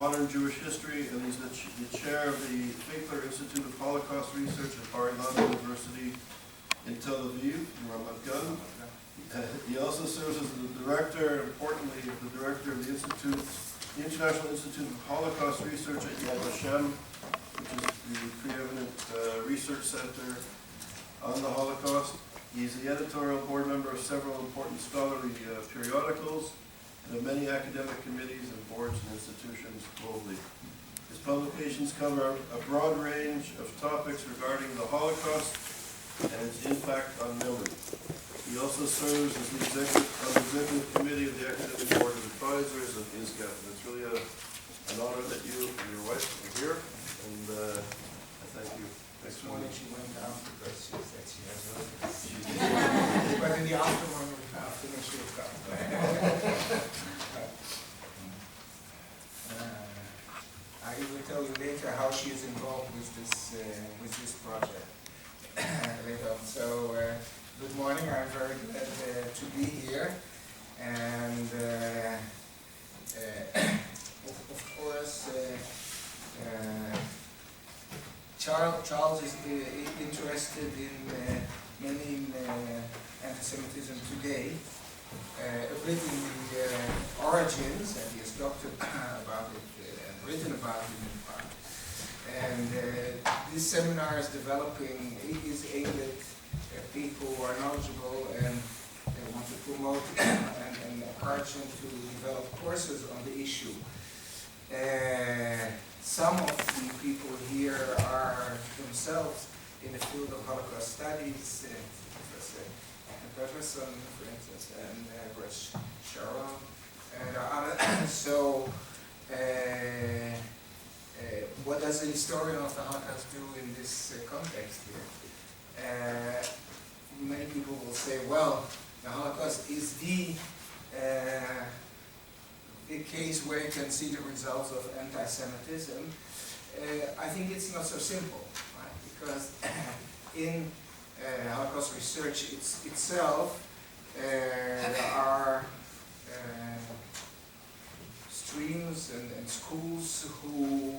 Modern Jewish History, and he's the chair of the Finkler Institute of Holocaust Research at Bar-Ilan University in Tel Aviv, in Ramat Gan. He also serves as the director, importantly, the director of the Institute, the International Institute of Holocaust Research at Yad Vashem, which is the preeminent research center on the Holocaust. He's the editorial board member of several important scholarly periodicals, and of many academic committees and boards and institutions globally. His publications cover a broad range of topics regarding the Holocaust and its impact on memory. He also serves as the executive committee of the Academic Board of Advisors of ISGAP, and it's really an honor that you and your wife are here, and I thank you. This morning she went down because she said she has work. But in the afternoon she will come. I will tell you later how she is involved with this project later on. So good morning. I'm very glad to be here, and of course. Charles is interested in many anti-Semitism today, a bit in the origins, and he has talked about it and written about it in part. And this seminar is developing, is aimed at people who are knowledgeable and they want to promote and encourage them to develop courses on the issue. Some of the people here are themselves in the field of Holocaust studies, Professor Patterson, for instance, and Rush Sharon, and others. So, what does the historian of the Holocaust do in this context here? Many people will say, well, the Holocaust is the case where you can see the results of anti-Semitism. I think it's not so simple, right? Because in Holocaust research itself, there are streams and schools who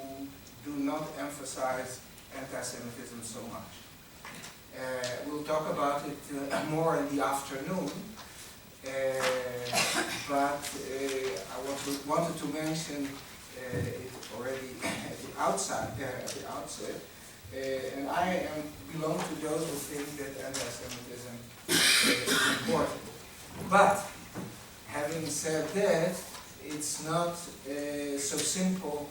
do not emphasize anti-Semitism so much. We'll talk about it more in the afternoon. But I wanted to mention it already at the outset, and I belong to those who think that anti-Semitism is important. But having said that, it's not so simple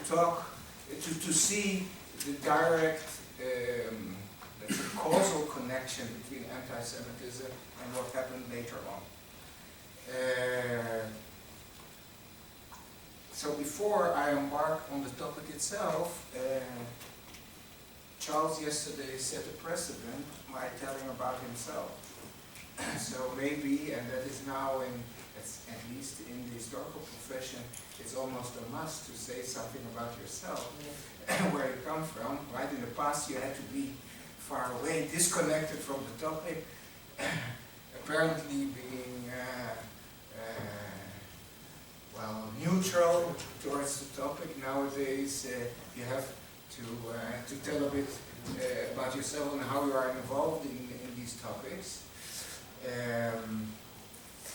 to see the direct causal connection between anti-Semitism and what happened later on. So before I embark on the topic itself, Charles yesterday set a precedent by telling about himself. So maybe, and that is now at least in the historical profession, it's almost a must to say something about yourself, where you come from. Right, in the past you had to be far away, disconnected from the topic, apparently being neutral towards the topic. Nowadays, you have to tell a bit about yourself and how you are involved in these topics.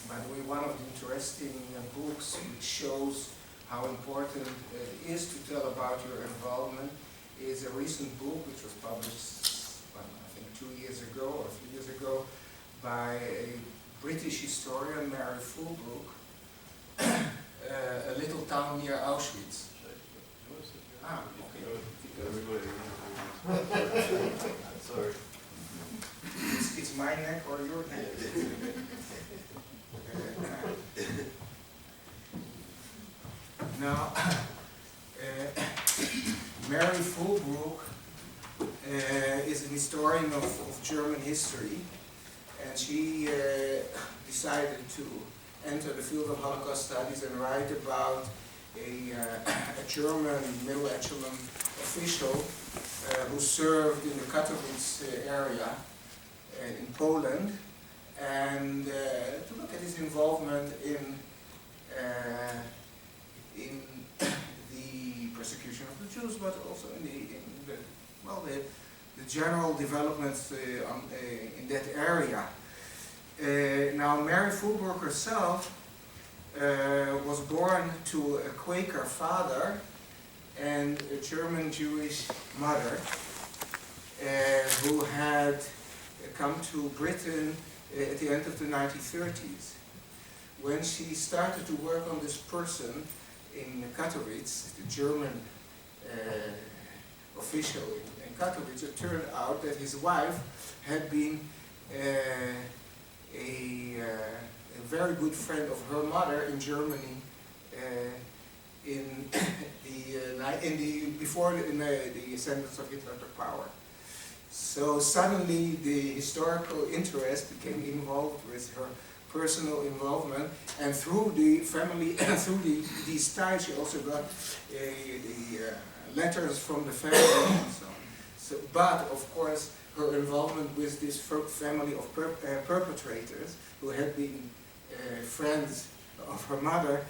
By the way, one of the interesting books which shows how important it is to tell about your involvement is a recent book which was published, I think 2 years ago or 3 years ago, by a British historian, Mary Fulbrook, A Little Town Near Auschwitz. Ah, okay. Sorry. It's my neck or your neck? Now, Mary Fulbrook is an historian of German history, and she decided to enter the field of Holocaust studies and write about a German middle echelon official who served in the Katowice area in Poland, and to look at his involvement in persecution of the Jews, but also in the general developments in that area. Now, Mary Fulbrook herself was born to a Quaker father and a German Jewish mother who had come to Britain at the end of the 1930s. When she started to work on this person in Katowice, the German official in Katowice, it turned out that his wife had been a very good friend of her mother in Germany before the ascendance of Hitler to power. So suddenly the historical interest became involved with her personal involvement, and through the family, through these ties, she also got the letters from the family and so on. So, but of course, her involvement with this family of perpetrators who had been friends of her mother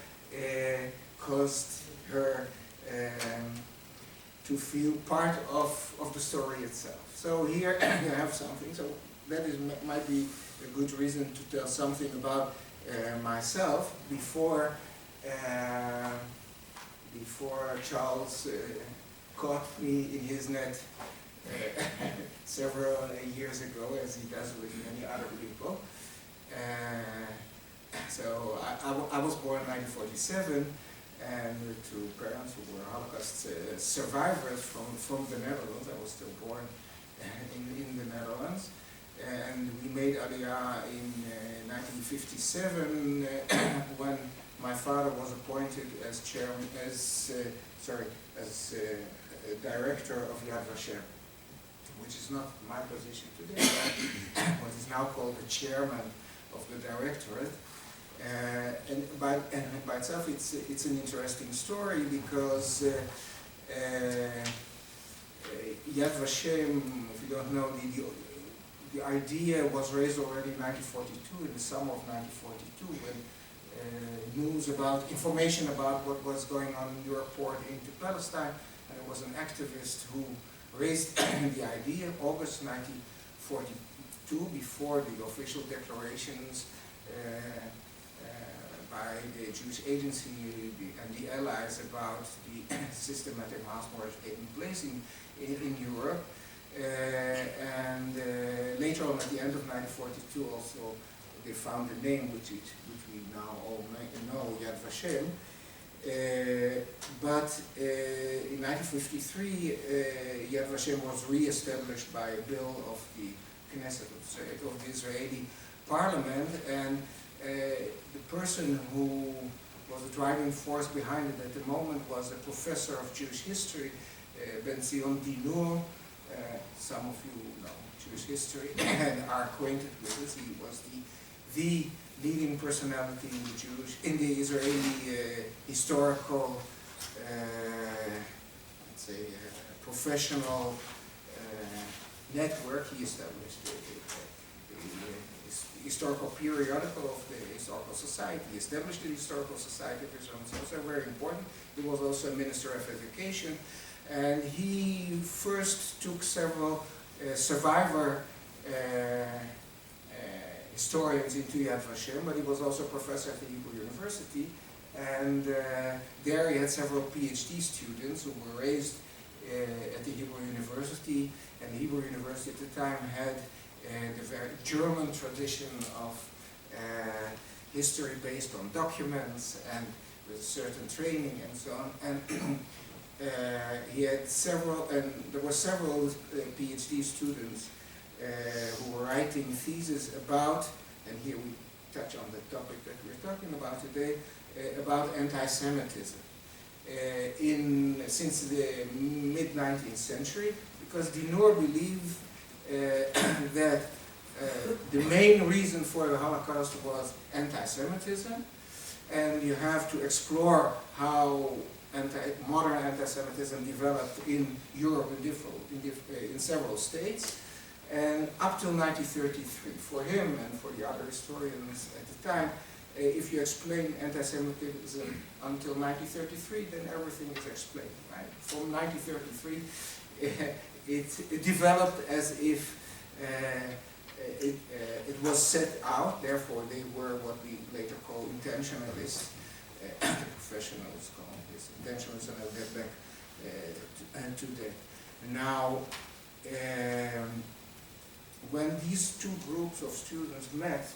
caused her to feel part of the story itself. So here you have something. So that might be a good reason to tell something about myself before Charles caught me in his net several years ago, as he does with many other people. So I was born in 1947, and with two parents who were Holocaust survivors from the Netherlands. I was still born in the Netherlands. And we made Aliyah in 1957 when my father was appointed as director of Yad Vashem, which is not my position today, but what is now called the chairman of the directorate. And by itself, it's an interesting story because Yad Vashem, if you don't know, the idea was raised already in 1942, in the summer of 1942, when information about what was going on in Europe poured into Palestine, and there was an activist who raised the idea, August 1942, before the official declarations by the Jewish Agency and the Allies about the systematic mass murders taking place in Europe. And later on, at the end of 1942, also they found a name which we now all know, Yad Vashem. But in 1953, Yad Vashem was re-established by a bill of the Knesset, of the Israeli parliament, and the person who was the driving force behind it at the moment was a professor of Jewish history, Ben Zion Dinur. Some of you know Jewish history and are acquainted with this. He was the leading personality in the Israeli historical, let's say, professional network. He established the historical periodical of the Historical Society. He established the Historical Society of Israel, so it's very important. He was also a minister of education. And he first took several survivor historians into Yad Vashem, but he was also a professor at the Hebrew University. And there he had several PhD students who were raised at the Hebrew University. And the Hebrew University at the time had the very German tradition of history based on documents and with certain training and so on. And he had several, and there were several PhD students who were writing theses about, and here we touch on the topic that we're talking about today, about anti-Semitism since the mid-19th century, because Dinur believed that the main reason for the Holocaust was anti-Semitism, and you have to explore how modern anti-Semitism developed in Europe in several states, and up till 1933. For him and for the other historians at the time, if you explain anti-Semitism until 1933, then everything is explained, right? From 1933, it developed as if it was set out, therefore they were what we later call intentionalists. The professionals call this intentionalists, and I'll get back to that. Now, when these two groups of students met,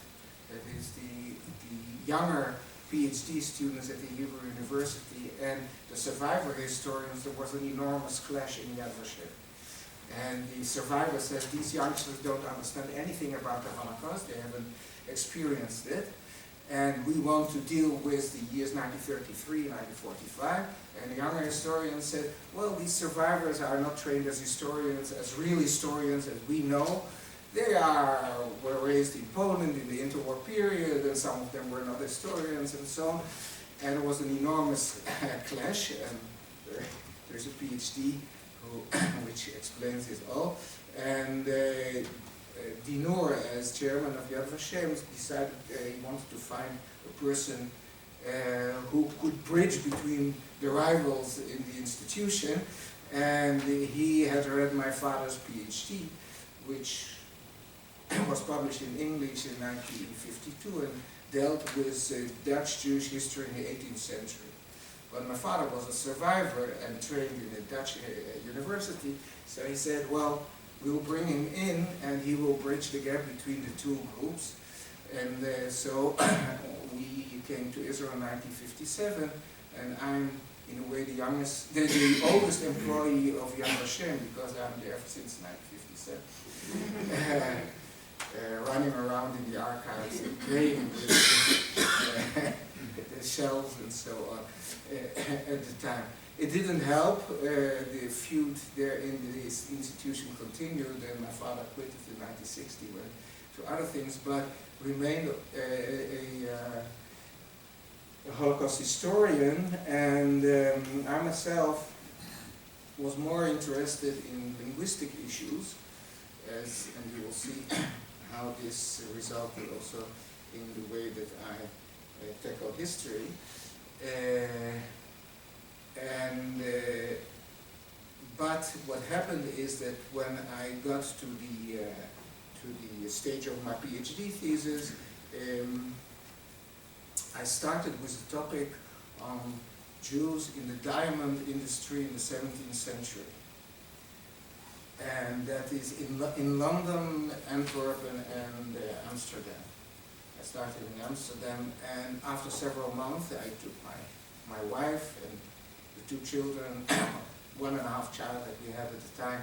that is the younger PhD students at the Hebrew University and the survivor historians, there was an enormous clash in Yad Vashem. And the survivor says these youngsters don't understand anything about the Holocaust, they haven't experienced it, and we want to deal with the years 1933, 1945. And the younger historian said, well, these survivors are not trained as historians, as real historians as we know. They were raised in Poland in the interwar period, and some of them were not historians and so on. And it was an enormous clash, and there's a PhD which explains it all. And Dinur, as chairman of Yad Vashem, decided he wanted to find a person who could bridge between the rivals in the institution. And he had read my father's PhD, which was published in English in 1952 and dealt with Dutch Jewish history in the 18th century. But my father was a survivor and trained in a Dutch university, so he said, well, we'll bring him in and he will bridge the gap between the two groups. And so we came to Israel in 1957, and I'm in a way the oldest employee of Yad Vashem, because I'm there since 1957. Running around in the archives and playing with the shelves and so on at the time. It didn't help. The feud there in this institution continued, and my father quit it in 1960, went to other things, but remained a Holocaust historian. And I myself was more interested in linguistic issues, and you will see how this resulted also in the way that I tackle history. But what happened is that when I got to the stage of my PhD thesis, I started with a topic on Jews in the diamond industry in the 17th century. And that is in London, Antwerp, and Amsterdam. I started in Amsterdam, and after several months I took my wife and the two children, 1.5 child that we had at the time,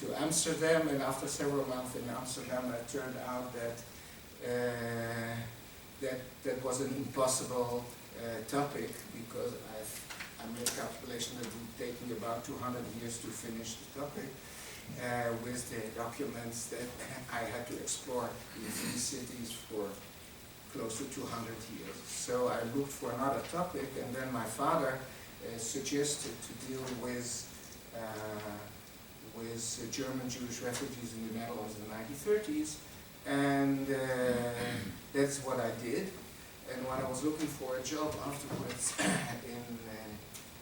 to Amsterdam. And after several months in Amsterdam, it turned out that that was an impossible topic, because I made a calculation that it would take me about 200 years to finish the topic. With the documents that I had to explore in 3 cities for close to 200 years. So I looked for another topic, and then my father suggested to deal with German Jewish refugees in the Netherlands in the 1930s, and that's what I did. And when I was looking for a job afterwards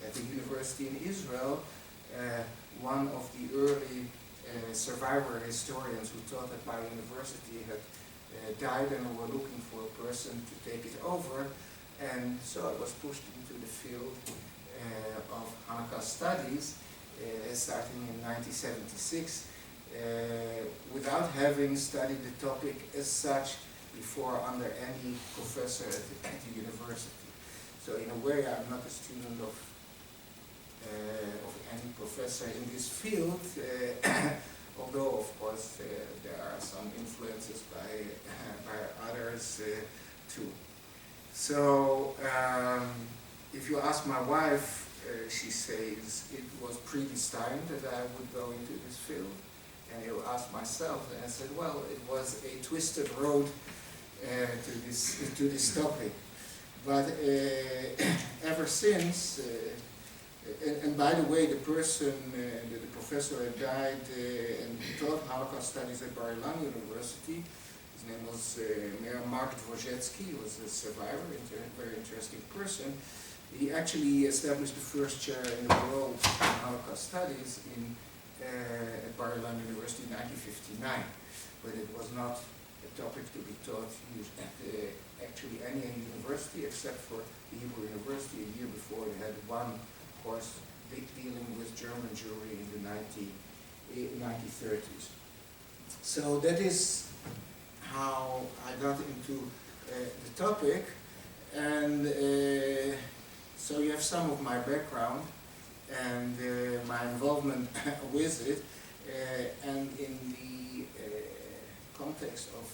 at the university in Israel, one of the early survivor historians who taught at my university had died, and were looking for a person to take it over. And so I was pushed into the field of Holocaust studies, starting in 1976, without having studied the topic as such before under any professor at the university. So in a way, I'm not a student of any professor in this field, although of course there are some influences by others too. So if you ask my wife, she says it was predestined that I would go into this field. And you ask myself, and I said, well, it was a twisted road to this topic. But ever since, and by the way, the person, the professor had died and taught Holocaust studies at Bar Ilan University, His name was Mayor Mark Dvorzetsky. He was a survivor, a very interesting person. He actually established the first chair in the world in Holocaust studies at Bar-Ilan University in 1959, but it was not a topic to be taught at actually any university except for the Hebrew University. A year before, they had one course dealing with German Jewry in the 1930s. So that is how I got into the topic, and so you have some of my background and my involvement with it, and in the context of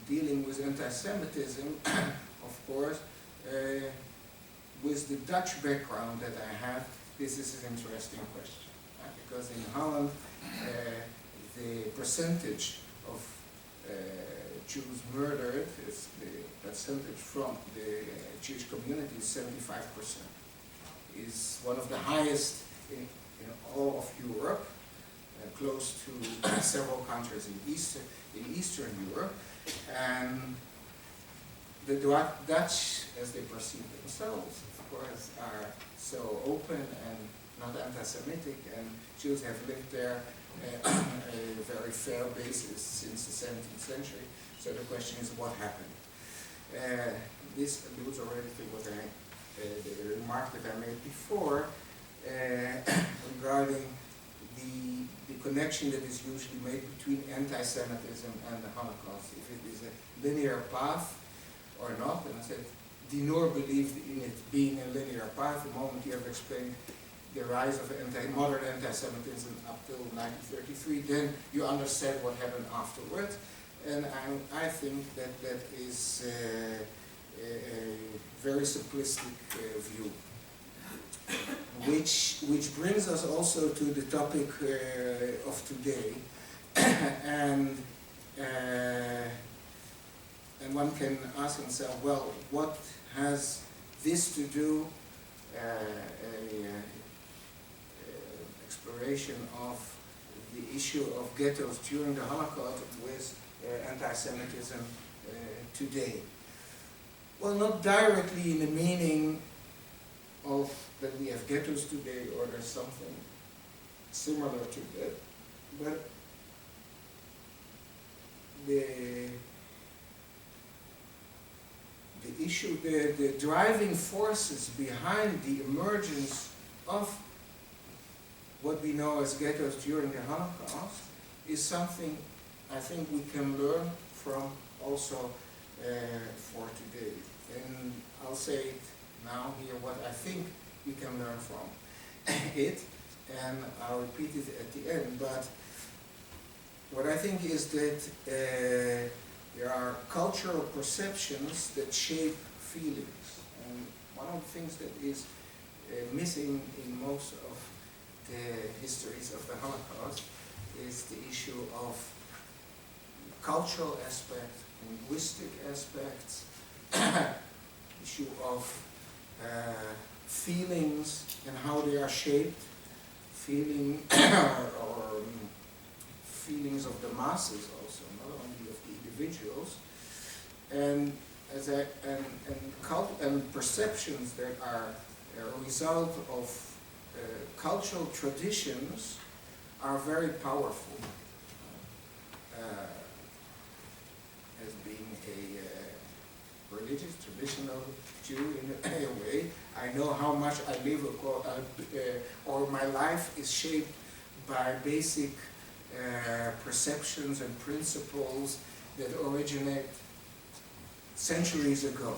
dealing with anti-Semitism, of course, with the Dutch background that I have, this is an interesting question. Because in Holland, the percentage of Jews murdered, the percentage from the Jewish community is 75%. Is one of the highest in all of Europe, close to several countries in Eastern Europe. And the Dutch, as they perceive themselves, of course, are so open and not anti-Semitic, and Jews have lived there on a very fair basis since the 17th century. So the question is, what happened? This alludes already to what the remark that I made before regarding the connection that is usually made between anti-Semitism and the Holocaust. If it is a linear path or not, and I said, Dinur believed in it being a linear path. The moment you have explained the rise of modern anti-Semitism up till 1933, then you understand what happened afterwards. And I think that that is a very simplistic view, which brings us also to the topic of today, and one can ask himself, well, what has this to do, exploration of the issue of ghettos during the Holocaust with anti-Semitism today? Well, not directly in the meaning of that we have ghettos today or there's something similar to that, but the issue, the driving forces behind the emergence of what we know as ghettos during the Holocaust is something I think we can learn from also for today. And I'll say it now here what I think we can learn from it, and I'll repeat it at the end. But what I think is that there are cultural perceptions that shape feelings. And one of the things that is missing in most of the histories of the Holocaust is the issue of cultural aspect, linguistic aspects, issue of feelings and how they are shaped, feelings of the masses also, not only of the individuals, and perceptions that are a result of cultural traditions are very powerful. As being a religious, traditional Jew in a way, I know how much I live, or my life is shaped by basic perceptions and principles that originate centuries ago,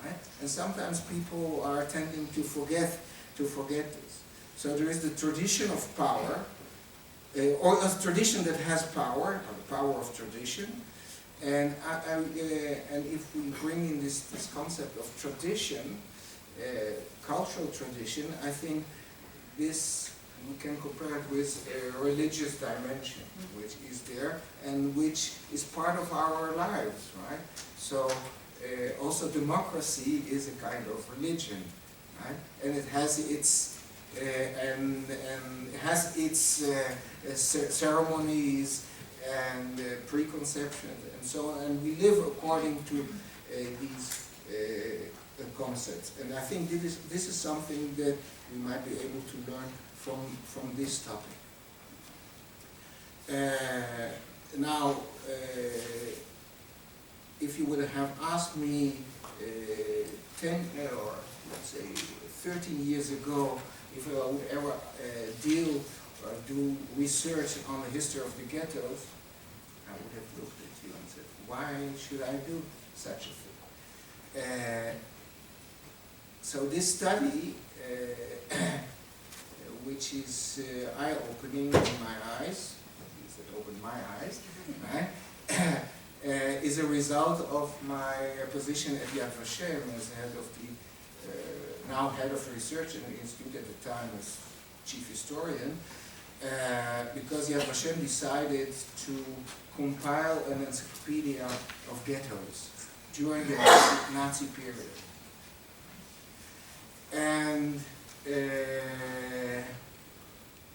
right? And sometimes people are tending to forget this. So there is the tradition of power, or a tradition that has power, or the power of tradition. And if we bring in this concept of tradition, cultural tradition, I think this we can compare it with a religious dimension, which is there and which is part of our lives, right? So also democracy is a kind of religion, right? And it has its ceremonies and preconceptions and so on, and we live according to these concepts. And I think this is something that we might be able to learn from this topic. Now, if you would have asked me 10 or let's say 13 years ago if I would ever deal or do research on the history of the ghettos, I would have looked at you and said, why should I do such a thing? So this study, which is eye-opening in my eyes, at least it opened my eyes, right? Is a result of my position at Yad Vashem as head of the, now head of research in the institute at the time as chief historian, because Yad Vashem decided to compile an encyclopedia of ghettos during the Nazi period. And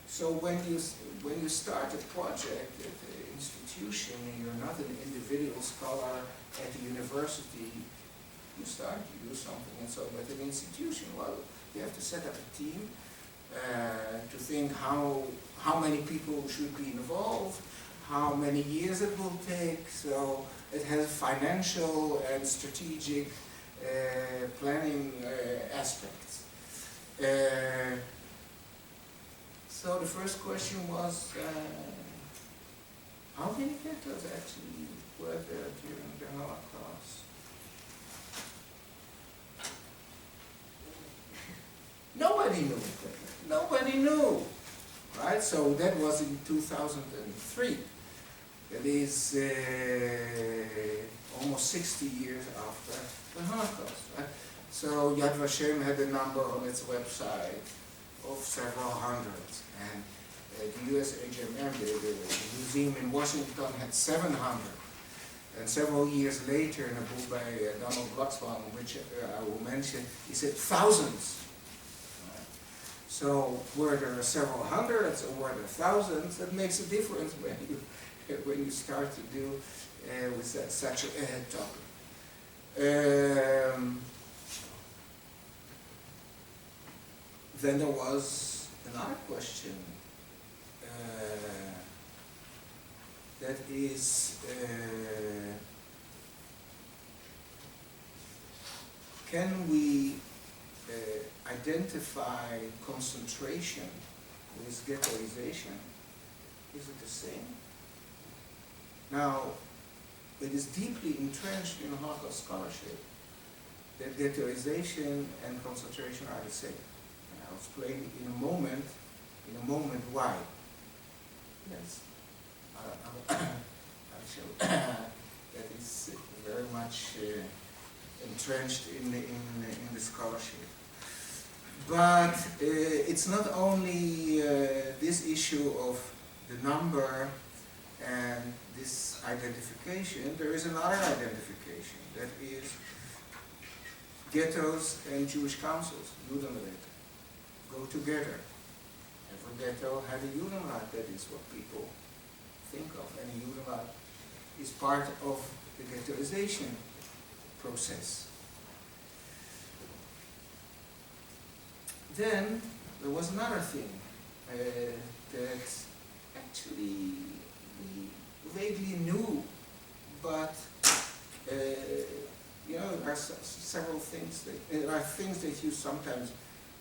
so when you start a project at the institution and you're not an individual scholar at the university, you start to do something. And so at an institution, well, you have to set up a team to think how many people should be involved, how many years it will take. So it has financial and strategic planning aspects. So the first question was, how many ghettos actually were there during the Holocaust? Nobody knew. Nobody knew, right? So that was in 2003. That is almost 60 years after the Holocaust, right? So Yad Vashem had a number on its website of several hundreds, and the USHMM, the museum in Washington, had 700. And several years later, in a book by Donald Glucksbaum, which I will mention, he said thousands. So where there are several hundreds or where there are thousands, that makes a difference when you start to do with such a topic. Then there was another question that is, can we identify concentration with ghettoization? Is it the same? Now, it is deeply entrenched in Holocaust scholarship that ghettoization and concentration are the same. And I'll explain in a moment why. Yes, I'll show that is very much entrenched in the scholarship. But it's not only this issue of the number and this identification, there is another identification, that is ghettos and Jewish councils, Judenräte, go together. Every ghetto had a Judenrat, that is what people think of, and a Judenrat is part of the ghettoization process. Then there was another thing that actually we vaguely knew, but you know, there are several things there are things that you sometimes,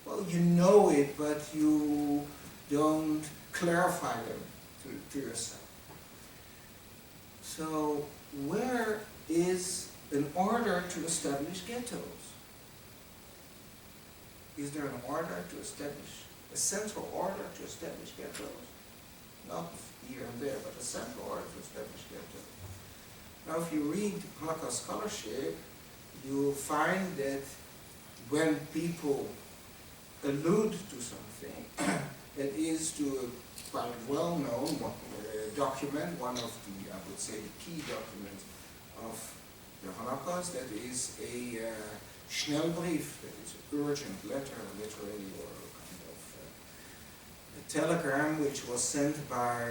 well, you know it, but you don't clarify them to yourself. So where is an order to establish ghettos? Is there an order to establish, a central order to establish ghettos? Not here and there, but a central order to establish ghettos. Now, if you read Holocaust scholarship, you will find that when people allude to something, it is to a quite well-known document, one of the, I would say, the key documents of the Holocaust, that is a Schnellbrief, that is an urgent letter, literally, or kind of a telegram which was sent by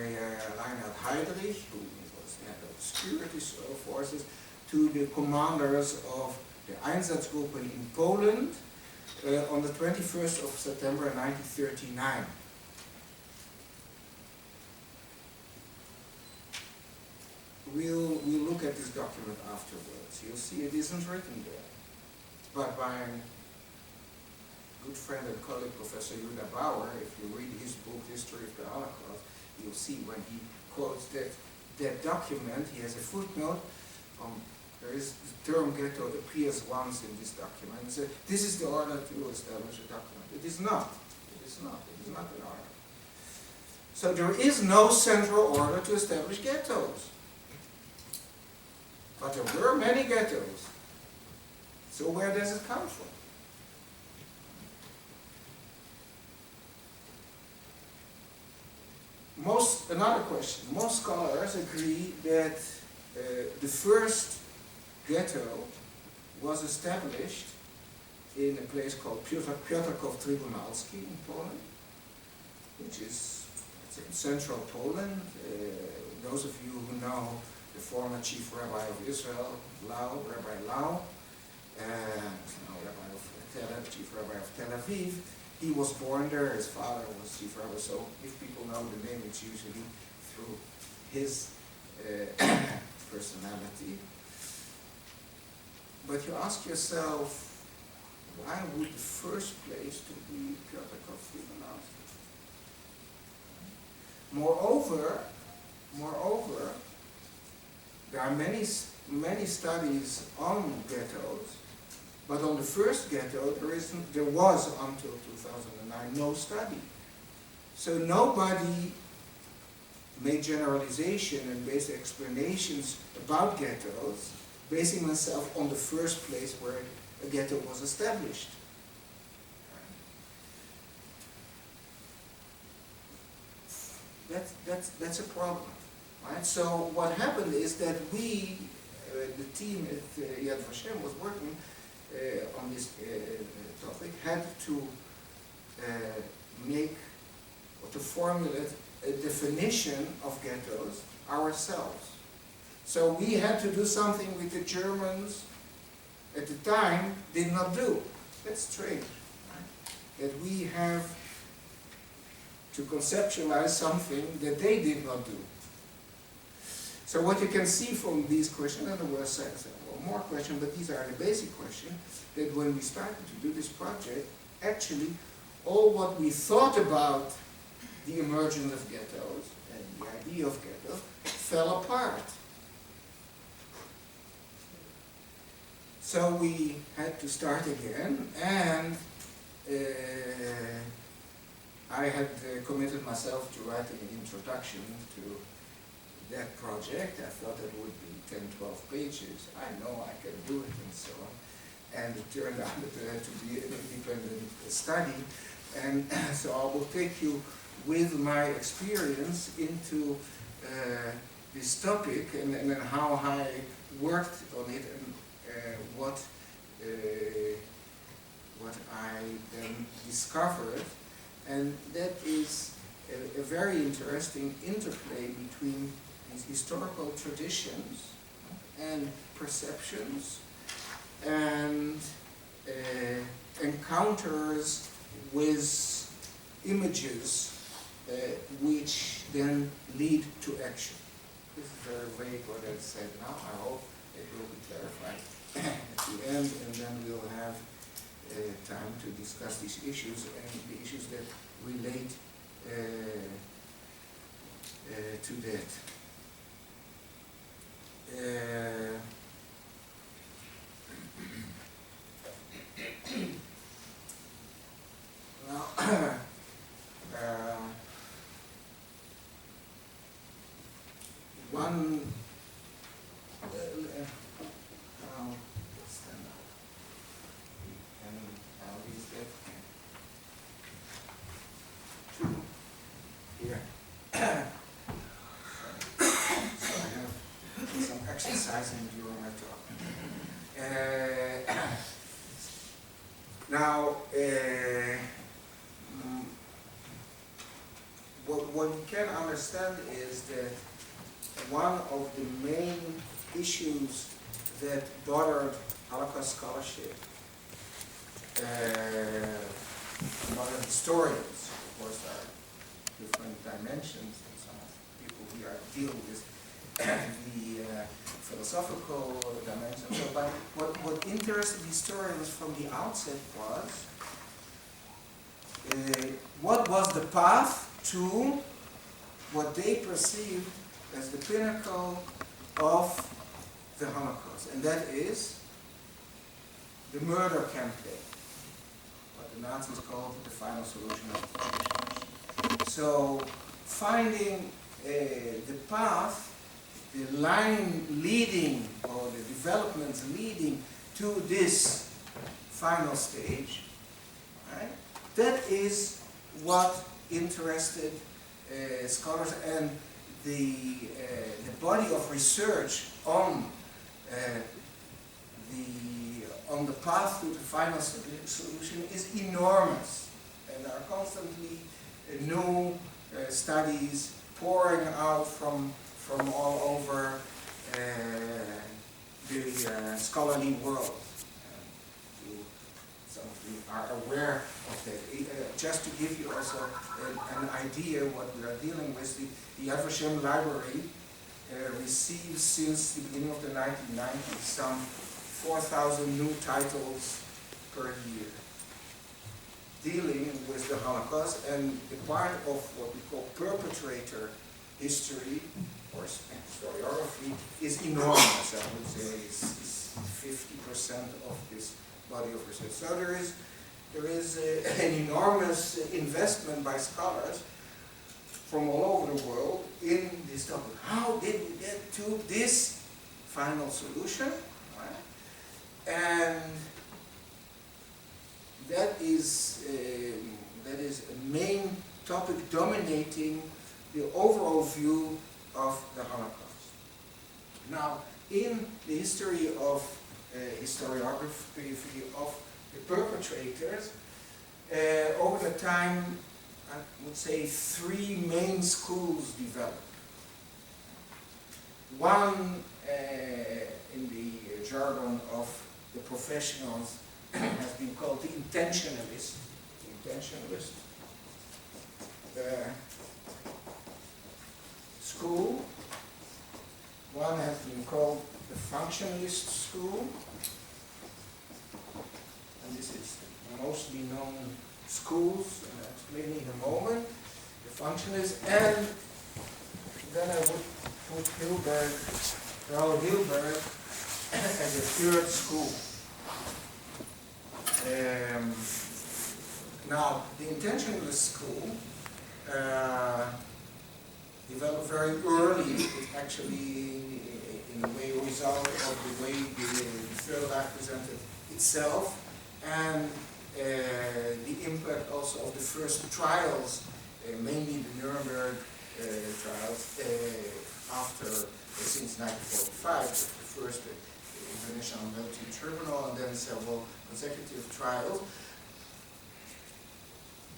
Reinhard Heydrich, who was the head of security forces, to the commanders of the Einsatzgruppen in Poland on the 21st of September 1939. We'll look at this document afterwards. You'll see it isn't written there. But my good friend and colleague, Professor Judah Bauer, if you read his book, History of the Holocaust, you'll see when he quotes that document, he has a footnote. There is the term ghetto appears once in this document. He said, this is the order to establish a document. It is not. It is not. It is not an order. So there is no central order to establish ghettos. But there were many ghettos. So where does it come from? Another question. Most scholars agree that the first ghetto was established in a place called Piotrków Trybunalski in Poland, which is in central Poland. Those of you who know the former chief rabbi of Israel, Rabbi Lau, chief rabbi of Tel Aviv, he was born there, his father was chief rabbi, so if people know the name, it's usually through his personality. But you ask yourself, why would the first place to be Piotrków Trybunalski? Moreover, there are many studies on ghettos, but on the first ghetto there was until 2009 no study. So nobody made generalization and based explanations about ghettos, basing themselves on the first place where a ghetto was established. That's a problem. Right? So what happened is that we, the team at Yad Vashem was working on this topic, had to make or to formulate a definition of ghettos ourselves. So we had to do something which the Germans at the time did not do. That's strange, right? That we have to conceptualize something that they did not do. So what you can see from these questions, and there were more questions, but these are the basic questions, that when we started to do this project, actually all what we thought about the emergence of ghettos and the idea of ghettos fell apart. So we had to start again, and I had committed myself to writing an introduction to that project. I thought it would be 10, 12 pages. I know I can do it and so on. And it turned out to be an independent study. And so I will take you with my experience into this topic and how I worked on it and what I then discovered. And that is a very interesting interplay between these historical traditions and perceptions and encounters with images which then lead to action. This is very vague what I said now. I hope it will be clarified at the end, and then we'll have time to discuss these issues and the issues that relate to that. Now, one here. So I have some exercising during my talk. Now, what we can understand is that one of the main issues that bothered Holocaust scholarship, modern historians, of course, there are different dimensions, and some of the people here deal with the philosophical dimension. So, but what interested historians from the outset was what was the path to what they perceived as the pinnacle of the Holocaust, and that is the murder campaign, what the Nazis called the final solution of the Jewish nation. So finding the path, the line leading, or the developments leading to this final stage, right? That is what interested scholars, and the body of research on the path to the final solution is enormous, and there are constantly new studies pouring out from all over the scholarly world. Some of you are aware of that. Just to give you also an idea what we are dealing with, the Eversham Library receives since the beginning of the 1990s some 4,000 new titles per year dealing with the Holocaust, and the part of what we call perpetrator history or historiography is enormous. I would say it's 50% of this body of research. So there is an enormous investment by scholars from all over the world in this topic. How did we get to this final solution? Right? And that is a main topic dominating the overall view of the Holocaust. Now, in the history of historiography of the perpetrators, over the time, I would say 3 main schools developed. One, in the jargon of the professionals, has been called the intentionalist. School. One has been called the functionalist school, and this is the mostly known schools, and I'll explain in a moment. The functionalist, and then I would put Raoul Hilberg as a third school. Now, the intentionalist school developed very early. It actually, in a way, a result of the way the Third Reich presented itself, and the impact also of the first trials, mainly the Nuremberg trials, since 1945, the first International Military Tribunal, and then several consecutive trials.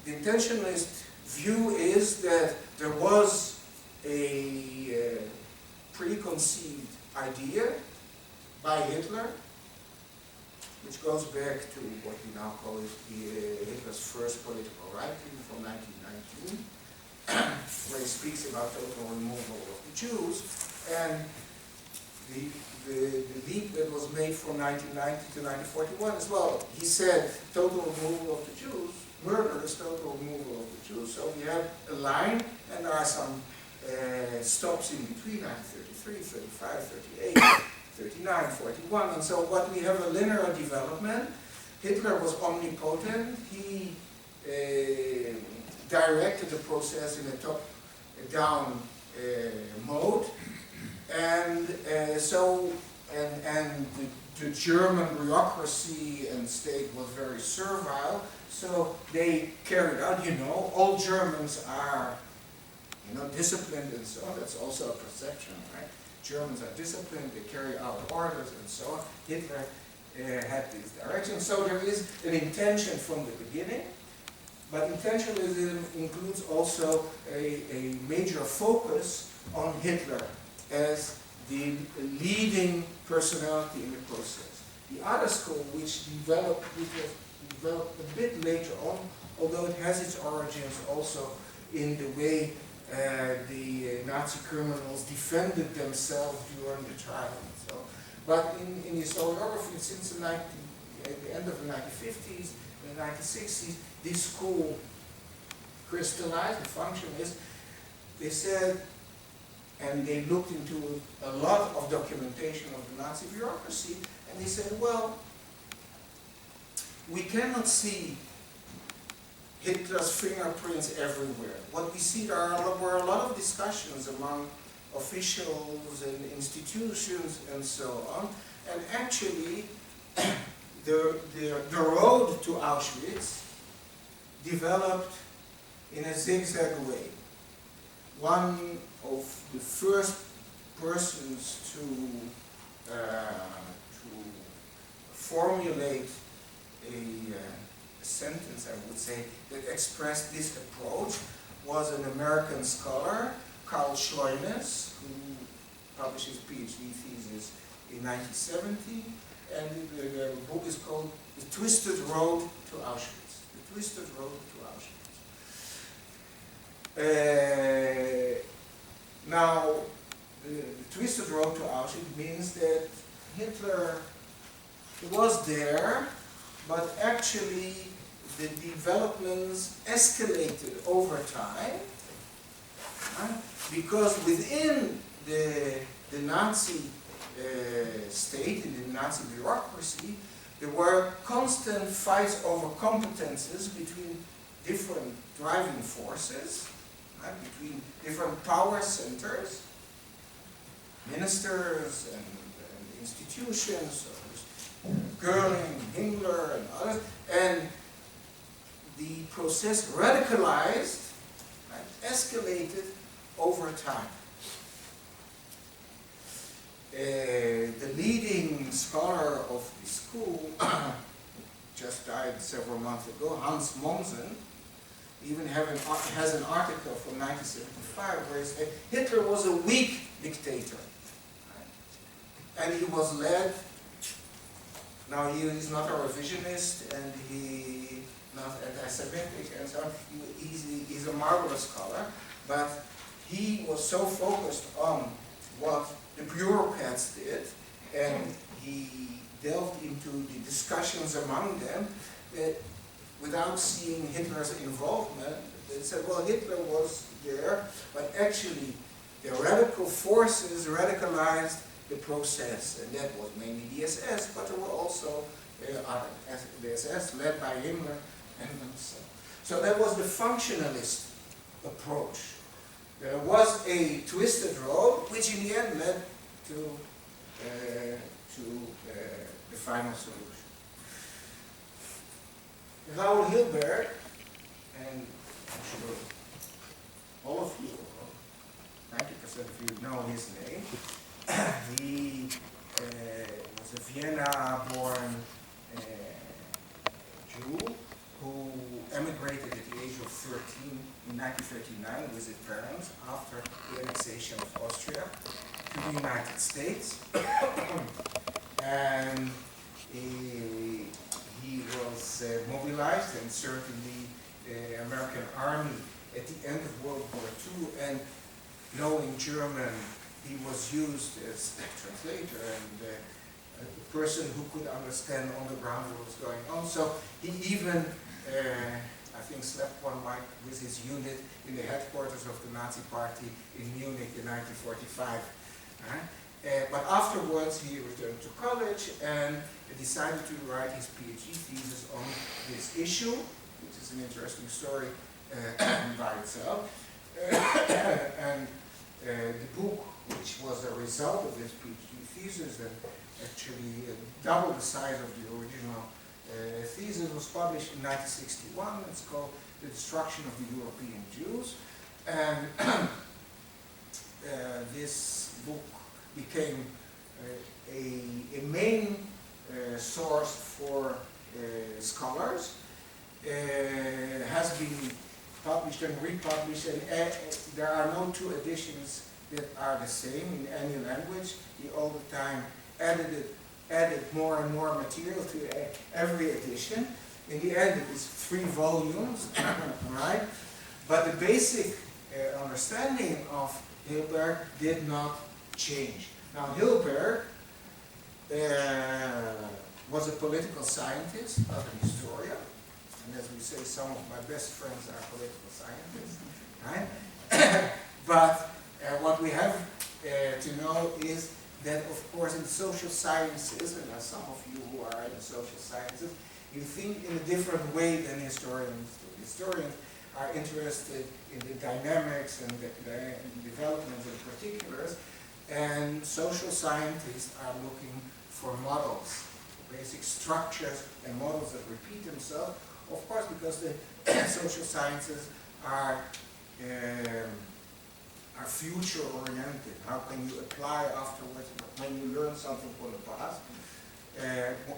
The intentionalist view is that there was a preconceived idea by Hitler, which goes back to what we now call Hitler's first political writing from 1919, where he speaks about total removal of the Jews, and the leap that was made from 1990 to 1941 as well. He said total removal of the Jews, murder is total removal of the Jews. So we have a line, and there are some stops in between, 1933, 35, 38, 39, 41, and so what we have a linear development. Hitler was omnipotent. He directed the process in a top-down mode, and the German bureaucracy and state was very servile, so they carried out, all Germans are, disciplined and so on. That's also a perception, right? Germans are disciplined, they carry out orders and so on. Hitler had this direction, so there is an intention from the beginning But intentionalism includes also a major focus on Hitler as the leading personality in the process. The other school, which was developed a bit later on, although it has its origins also in the way the Nazi criminals defended themselves during the trial. So, but in historiography, since at the end of the 1950s, the 1960s, this school crystallized. The function is, they said, and they looked into a lot of documentation of the Nazi bureaucracy, and they said, well, we cannot see Hitler's fingerprints everywhere. What we see, were a lot of discussions among officials and institutions and so on, and actually the road to Auschwitz developed in a zigzag way. One of the first persons to formulate a sentence, I would say, that expressed this approach was an American scholar, Karl Schleuners, who published his PhD thesis in 1970, and the book is called The Twisted Road to Auschwitz. The Twisted Road to Auschwitz. Now, the Twisted Road to Auschwitz means that Hitler was there, but actually the developments escalated over time, because within the Nazi state, in the Nazi bureaucracy, there were constant fights over competences between different driving forces, between different power centers, ministers and institutions, Goering, Himmler, and others, and the process radicalized, escalated over time. The leading scholar of the school just died several months ago, Hans Mommsen, even has an article from 1975 where he said Hitler was a weak dictator. And he was led, now he is not a revisionist and he not anti-Semitic and so on, he's a marvelous scholar, but he was so focused on what the bureaucrats did, and he delved into the discussions among them, that without seeing Hitler's involvement, they said, well, Hitler was there, but actually the radical forces radicalized the process, and that was mainly the SS, but there were also the SS led by Himmler and so. So that was the functionalist approach. There was a twisted road, which in the end led to the final solution. Raoul Hilberg, and I'm sure all of you, 90% of you know his name. He was a Vienna-born Jew who emigrated at the age of 13 in 1939 with his parents after the annexation of Austria to the United States. And he was mobilized and served in the American Army at the end of World War II, and knowing German, he was used as a translator and a person who could understand on the ground what was going on. So he even, I think, slept one night with his unit in the headquarters of the Nazi Party in Munich in 1945. But afterwards he returned to college and decided to write his PhD thesis on this issue, which is an interesting story by itself. And the book, which was a result of his PhD thesis and actually double the size of the original thesis, was published in 1961. It's called The Destruction of the European Jews. And this book became a main source for scholars. has been published and republished, and there are no two editions that are the same in any language. He all the time added more and more material to every edition. In the end, it is 3 volumes, right? But the basic understanding of Hilberg did not change. Now, Hilberg was a political scientist, not a historian. And as we say, some of my best friends are political scientists, right? But what we have to know is that, of course, in social sciences, and there are some of you who are in the social sciences, you think in a different way than historians do. Historians are interested in the dynamics and the developments and particulars, and social scientists are looking for models, basic structures and models that repeat themselves, of course, because the social sciences are future-oriented. How can you apply afterwards, when you learn something from the past,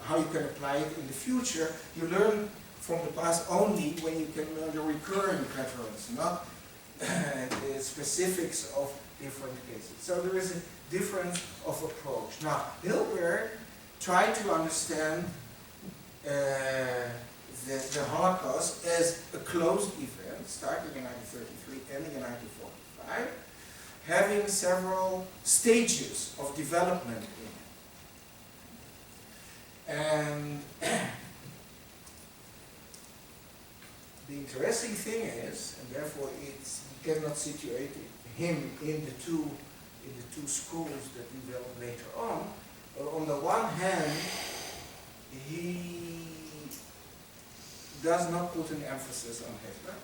how you can apply it in the future? You learn from the past only when you can learn the recurring patterns, not the specifics of different cases. So there is a difference of approach. Now, Hilberg tried to understand the Holocaust as a closed event, starting in 1933, ending in 1945, having several stages of development in it. And the interesting thing is, and therefore you cannot situate him in the two schools that we will later on. On the one hand, he does not put an emphasis on Hitler.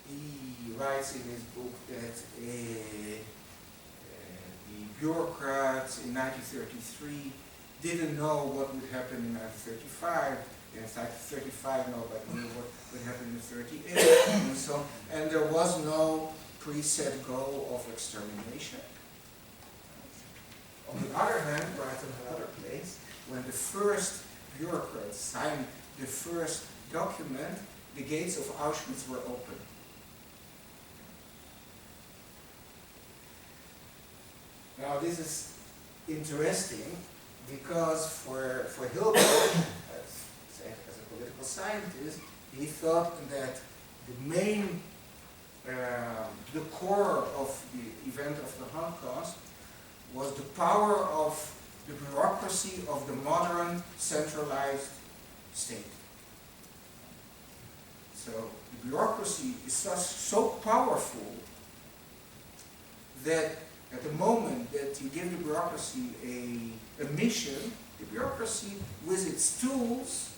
He writes in his book that the bureaucrats in 1933 didn't know what would happen in 1935. In fact, 35 nobody knew what would happen in 38, and so on. And there was no preset goal of extermination. On the other hand, right in another place, when the first bureaucrats signed the first document, the gates of Auschwitz were open. Now this is interesting because for Hilberg, as a political scientist, he thought that the main, the core of the event of the Holocaust was the power of the bureaucracy of the modern centralized state. So the bureaucracy is so powerful that at the moment that you give the bureaucracy a mission, the bureaucracy with its tools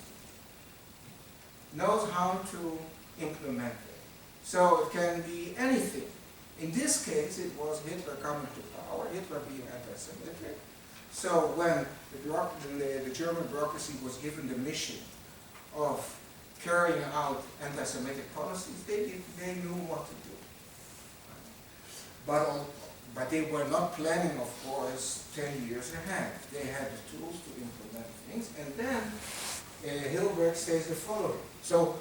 knows how to implement it. So it can be anything. In this case, it was Hitler coming to power, Hitler being anti-Semitic. So when the German bureaucracy was given the mission of carrying out anti-Semitic policies, they knew what to do. But they were not planning, of course, 10 years ahead. They had the tools to implement things. And then Hilberg says the following. So,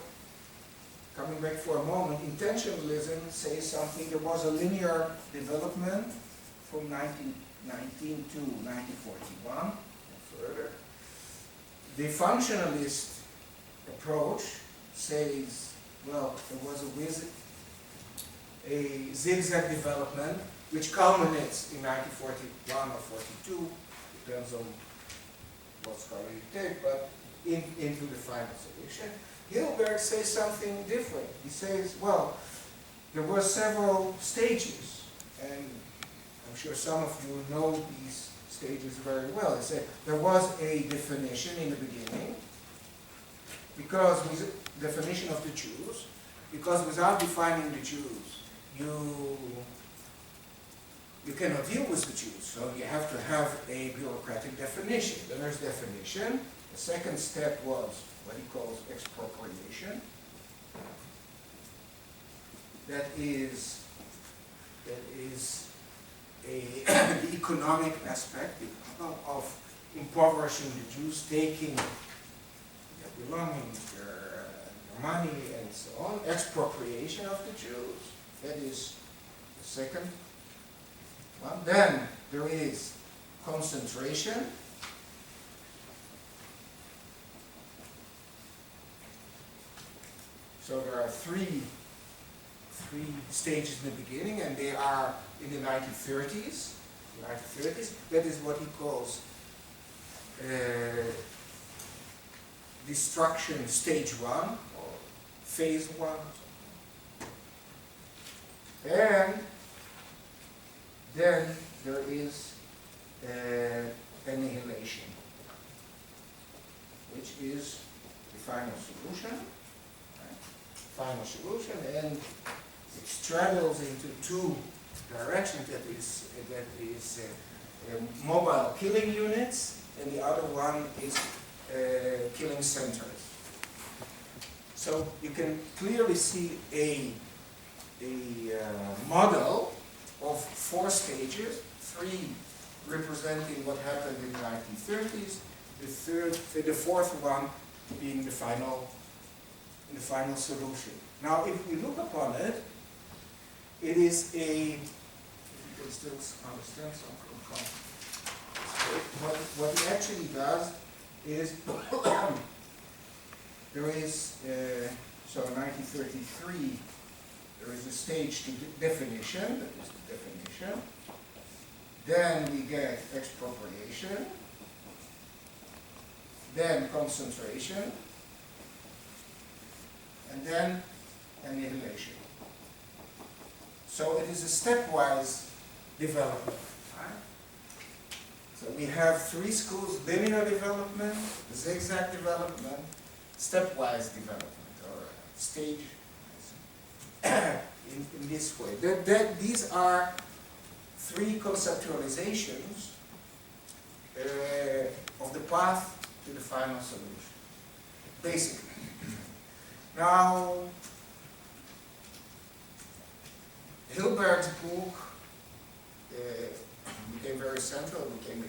coming back for a moment, intentionalism says something. There was a linear development from 1919 to 1941 and further. The functionalist approach says, well, there was a zigzag development which culminates in 1941 or 42, depends on what scholar you take, but into the final solution. Hilberg says something different. He says, well, there were several stages, and I'm sure some of you know these stages very well. He said there was a definition in the beginning, because with definition of the Jews, because without defining the Jews, you cannot deal with the Jews, so you have to have a bureaucratic definition. Then there's definition. The second step was what he calls expropriation. That is the economic aspect of impoverishing the Jews, taking their belongings, their money, and so on. Expropriation of the Jews. That is the second one. Then there is concentration. So there are three stages in the beginning, and they are in the 1930s. That is what he calls destruction stage 1 or phase 1. And then there is annihilation, which is the final solution. Final solution, and it straddles into two directions. That is mobile killing units, and the other one is killing centers. So you can clearly see a model of 4 stages, 3 representing what happened in the 1930s, the fourth one being the final solution. Now, if we look upon it, it is a, you can still understand something from what it actually does is, there is, so in 1933, there is a stage to definition, that is the definition. Then we get expropriation, then concentration, and then annihilation. So it is a stepwise development. Right? So we have 3 schools: linear development, zigzag development, stepwise development, or stage in this way. These are 3 conceptualizations of the path to the final solution, basically. Now, Hilberg's book became very central, became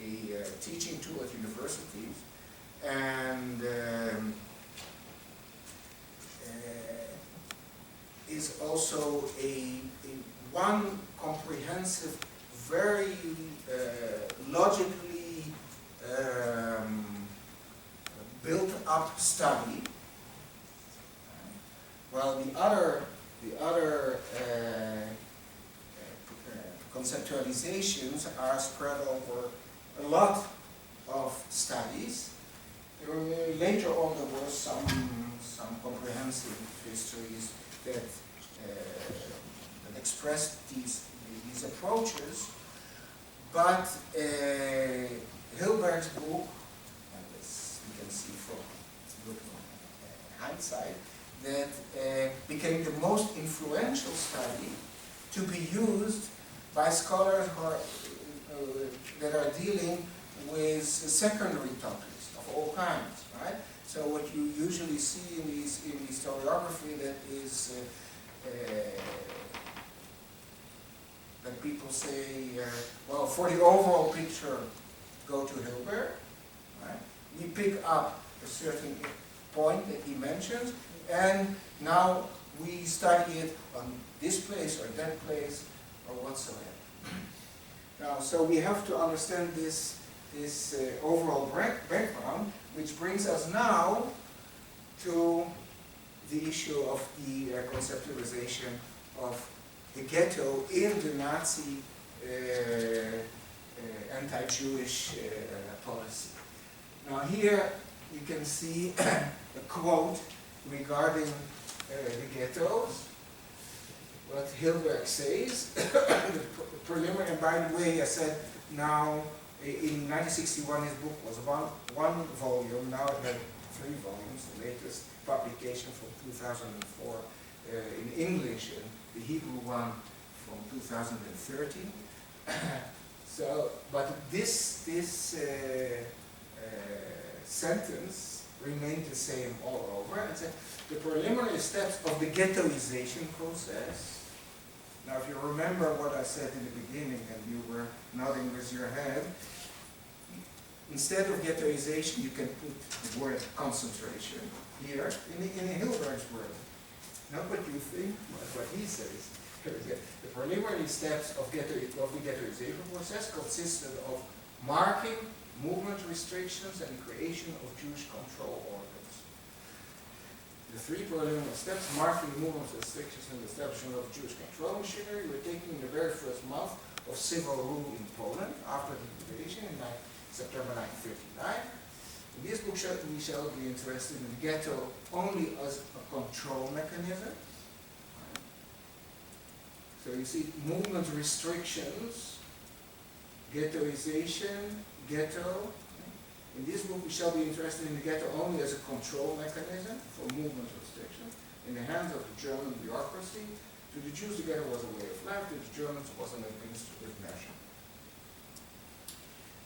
a teaching tool at universities, and is also one comprehensive, very logically built up study. Well, the other conceptualizations are spread over a lot of studies. Later on, there were some comprehensive histories that expressed these approaches, but Hilberg's book, and this you can see from looking hindsight, that became the most influential study to be used by scholars who are, that are dealing with secondary topics of all kinds, right? So what you usually see in historiography, that is that people say, well, for the overall picture, go to Hilbert, right? We pick up a certain point that he mentions, and now we study it on this place or that place or whatsoever. Now, so we have to understand this overall background, which brings us now to the issue of the conceptualization of the ghetto in the Nazi anti-Jewish policy. Now here you can see a quote regarding the ghettos, what Hilberg says. The preliminary, and by the way, I said now in 1961 his book was one volume, now it had 3 volumes, the latest publication from 2004 in English, and the Hebrew one from 2013. So, but this sentence remained the same all over. And said the preliminary steps of the ghettoization process. Now, if you remember what I said in the beginning, and you were nodding with your head, instead of ghettoization, you can put the word concentration here in Hilberg's word. Not what you think, but what he says. The preliminary steps of the ghettoization process consisted of marking movement restrictions and creation of Jewish control organs. The three preliminary steps, marking movement restrictions and the establishment of Jewish control machinery, were taken in the very first month of civil rule in Poland after the invasion in September 1939. In this book, we shall be interested in the ghetto only as a control mechanism. So you see movement restrictions, ghettoization, ghetto. In this book, we shall be interested in the ghetto only as a control mechanism for movement restrictions in the hands of the German bureaucracy. To the Jews, the ghetto was a way of life. To the Germans, it was an administrative measure.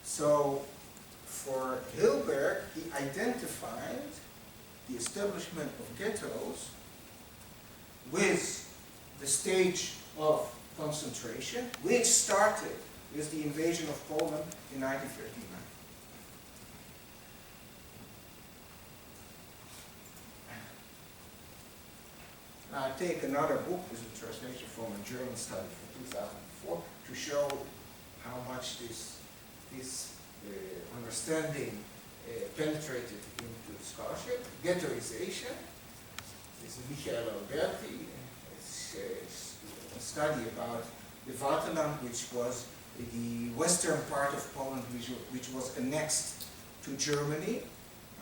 So, for Hilberg, he identified the establishment of ghettos with the stage of concentration, which started with the invasion of Poland in 1939. Now I take another book, this is a translation from a German study from 2004, to show how much this understanding penetrated into the scholarship. Ghettoization. This is Michael Alberti. It's a study about the Vaterland, which was the western part of Poland, which was annexed to Germany.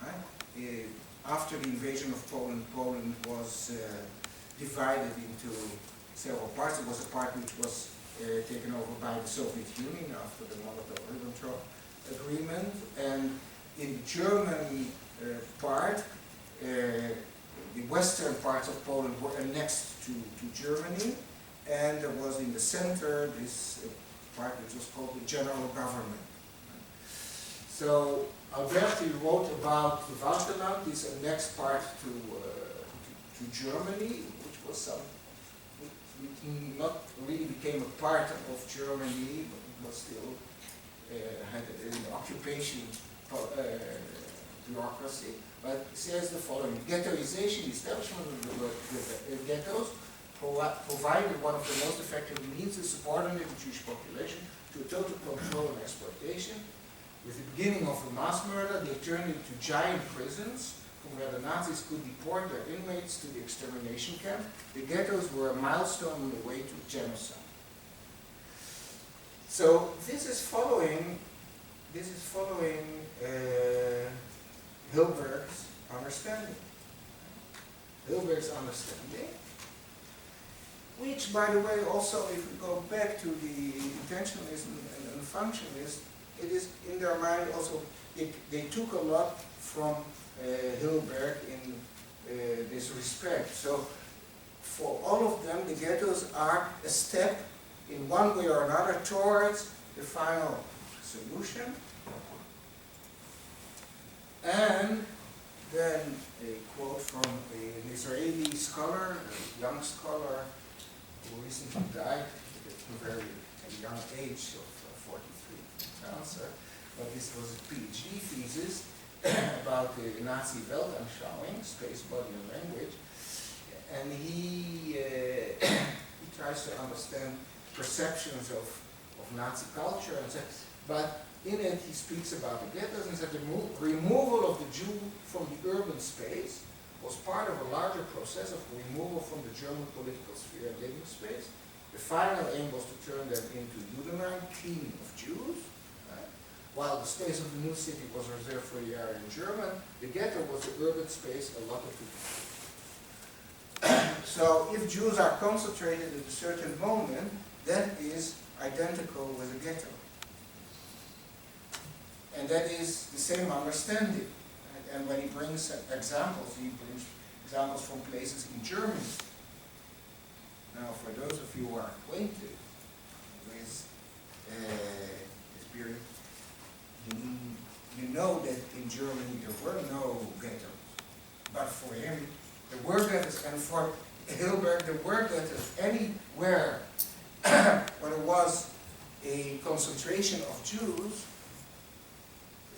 Right? After the invasion of Poland, Poland was divided into several parts. It was a part which was taken over by the Soviet Union after the Molotov-Ribbentrop agreement, and in the German part, the western parts of Poland were annexed to Germany, and there was in the center this part which was called the general government. So Alberti wrote about the Vaterland, this annexed part to Germany, which was not really became a part of Germany, but it was still had an occupation bureaucracy. But it says the following: ghettoization, the establishment of the ghettos, provided one of the most effective means to subordinate the Jewish population to total control and exploitation. With the beginning of the mass murder, they turned into giant prisons from where the Nazis could deport their inmates to the extermination camp. The ghettos were a milestone on the way to genocide. So this is following Hilberg's understanding. Hilberg's understanding, which, by the way, also, if we go back to the intentionalism and functionalism, it is in their mind also, they took a lot from Hilberg in this respect. So for all of them, the ghettos are a step in one way or another towards the final solution. And then a quote from an Israeli scholar, a young scholar who recently died at a very young age of 43 from cancer. But this was a PhD thesis about the Nazi Weltanschauung, space, body, and language. And he tries to understand perceptions of Nazi culture, and so, but in it he speaks about the ghettos and said the removal of the Jew from the urban space was part of a larger process of removal from the German political sphere and living space. The final aim was to turn them into Judenrein, cleaning of Jews. While the space of the new city was reserved for the area in German, the ghetto was the urban space allotted to people. So if Jews are concentrated at a certain moment, that is identical with a ghetto. And that is the same understanding. And when he brings examples, he brings examples from places in Germany. Now, for those of you who are acquainted with this period, you know that in Germany there were no ghettos. But for him, there were ghettos, and for Hilberg, there were ghettos anywhere where there was a concentration of Jews.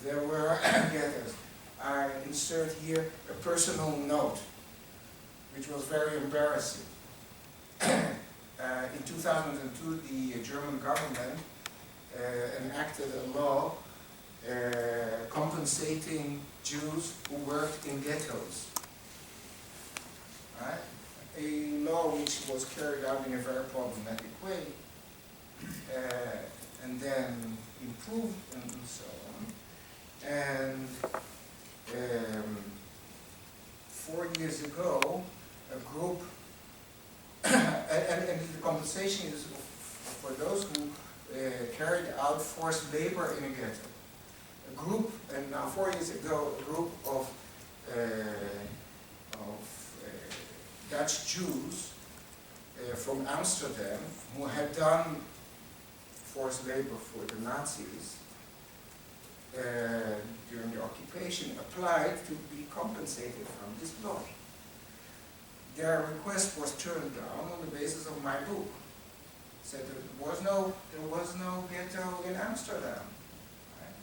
there were ghettos. I insert here a personal note, which was very embarrassing. In 2002, the German government enacted a law compensating Jews who worked in ghettos. Right? A law which was carried out in a very problematic way, and then improved and so on. And 4 years ago, a group, and the compensation is for those who carried out forced labor in a ghetto. A group, and now 4 years ago, a group of Dutch Jews from Amsterdam who had done forced labor for the Nazis during the occupation applied to be compensated from this law. Their request was turned down on the basis of my book. Said there was no ghetto in Amsterdam. Right?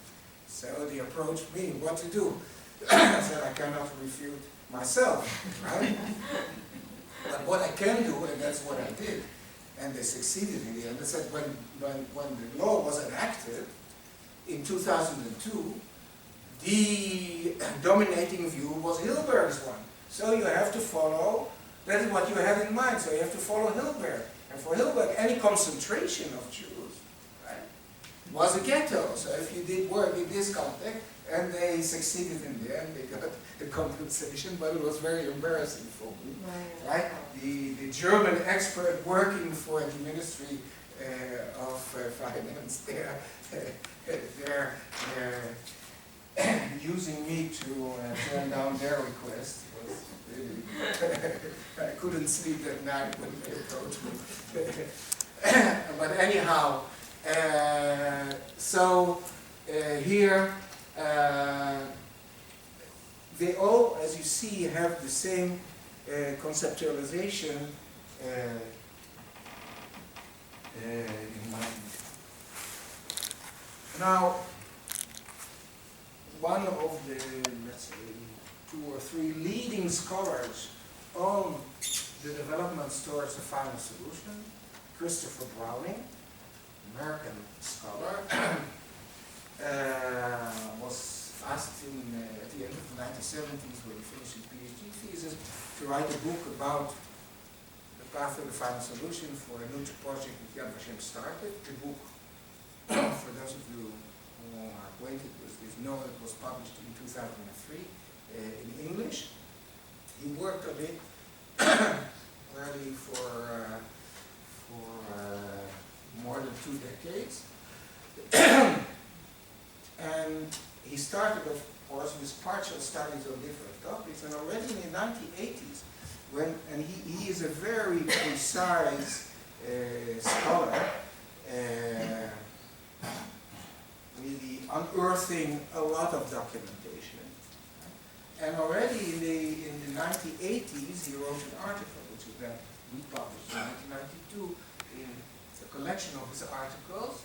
So they approached me, what to do? I said I cannot refute myself, right? But what I can do, and that's what I did, and they succeeded in the end. They said when the law was enacted in 2002, the dominating view was Hilberg's one. So you have to follow, that is what you had in mind, so you have to follow Hilberg. And for Hilberg, any concentration of Jews, right, was a ghetto. So if you did work in this context, and they succeeded in the end, they got the compensation, but it was very embarrassing for me. Right? The German expert working for the Ministry of Finance, they're using me to turn down their request. I couldn't sleep that night when they approached me. But anyhow, so here they all, as you see, have the same conceptualization in mind. Now, one of the, let's say, 2 or 3 leading scholars on the development towards the final solution, Christopher Browning, American scholar, was asked at the end of the 1970s, when he finished his PhD thesis, to write a book about the path to the final solution for a new project that Yad Vashem started. The book, for those of you who are acquainted with this, know it was published in 2003 in English. He worked on it really for more than 2 decades. And he started, of course, with partial studies on different topics, and already in the 1980s, and he is a very precise scholar, really unearthing a lot of documentation. And already in the 1980s, he wrote an article, which was then republished in 1992 in a collection of his articles.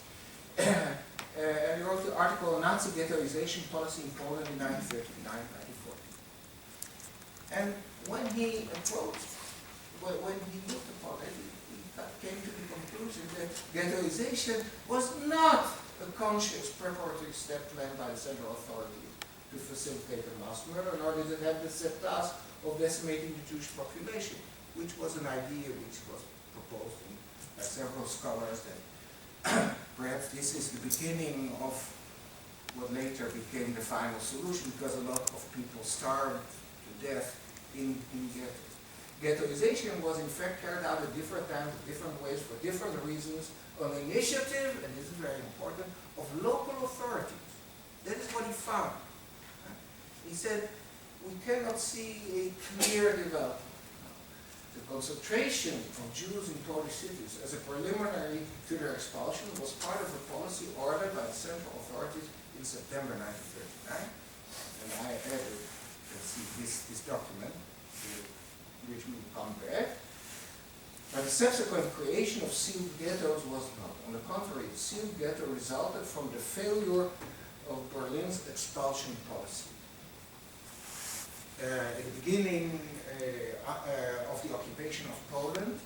And he wrote the article on Nazi ghettoization policy in Poland in 1939-1940. And when he approached, when he looked upon it, he came to the conclusion that ghettoization was not a conscious preparatory step planned by the central authority to facilitate a mass murder, nor did it have the set task of decimating the Jewish population, which was an idea which was proposed by several scholars that perhaps this is the beginning of what later became the final solution, because a lot of people starved to death in ghettos. Ghettoization was in fact carried out at different times, different ways, for different reasons, on the initiative, and this is very important, of local authorities. That is what he found. He said, we cannot see a clear development. The concentration of Jews in Polish cities as a preliminary to their expulsion was part of a policy ordered by the central authorities in September 1939. And I added, let's see, this document, which will come back. But the subsequent creation of sealed ghettos was not. On the contrary, the sealed ghetto resulted from the failure of Berlin's expulsion policy. At the beginning of the occupation of Poland,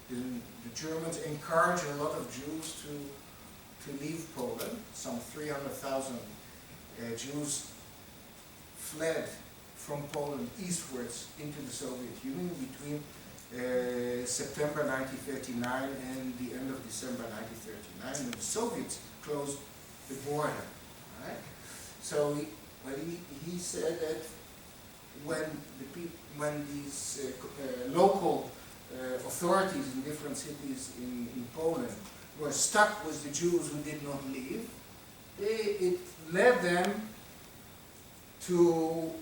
the Germans encouraged a lot of Jews to leave Poland. Some 300,000 Jews fled from Poland eastwards into the Soviet Union between September 1939 and the end of December 1939, when the Soviets closed the border. Right? So he said that when these local authorities in different cities in Poland were stuck with the Jews who did not leave, it led them to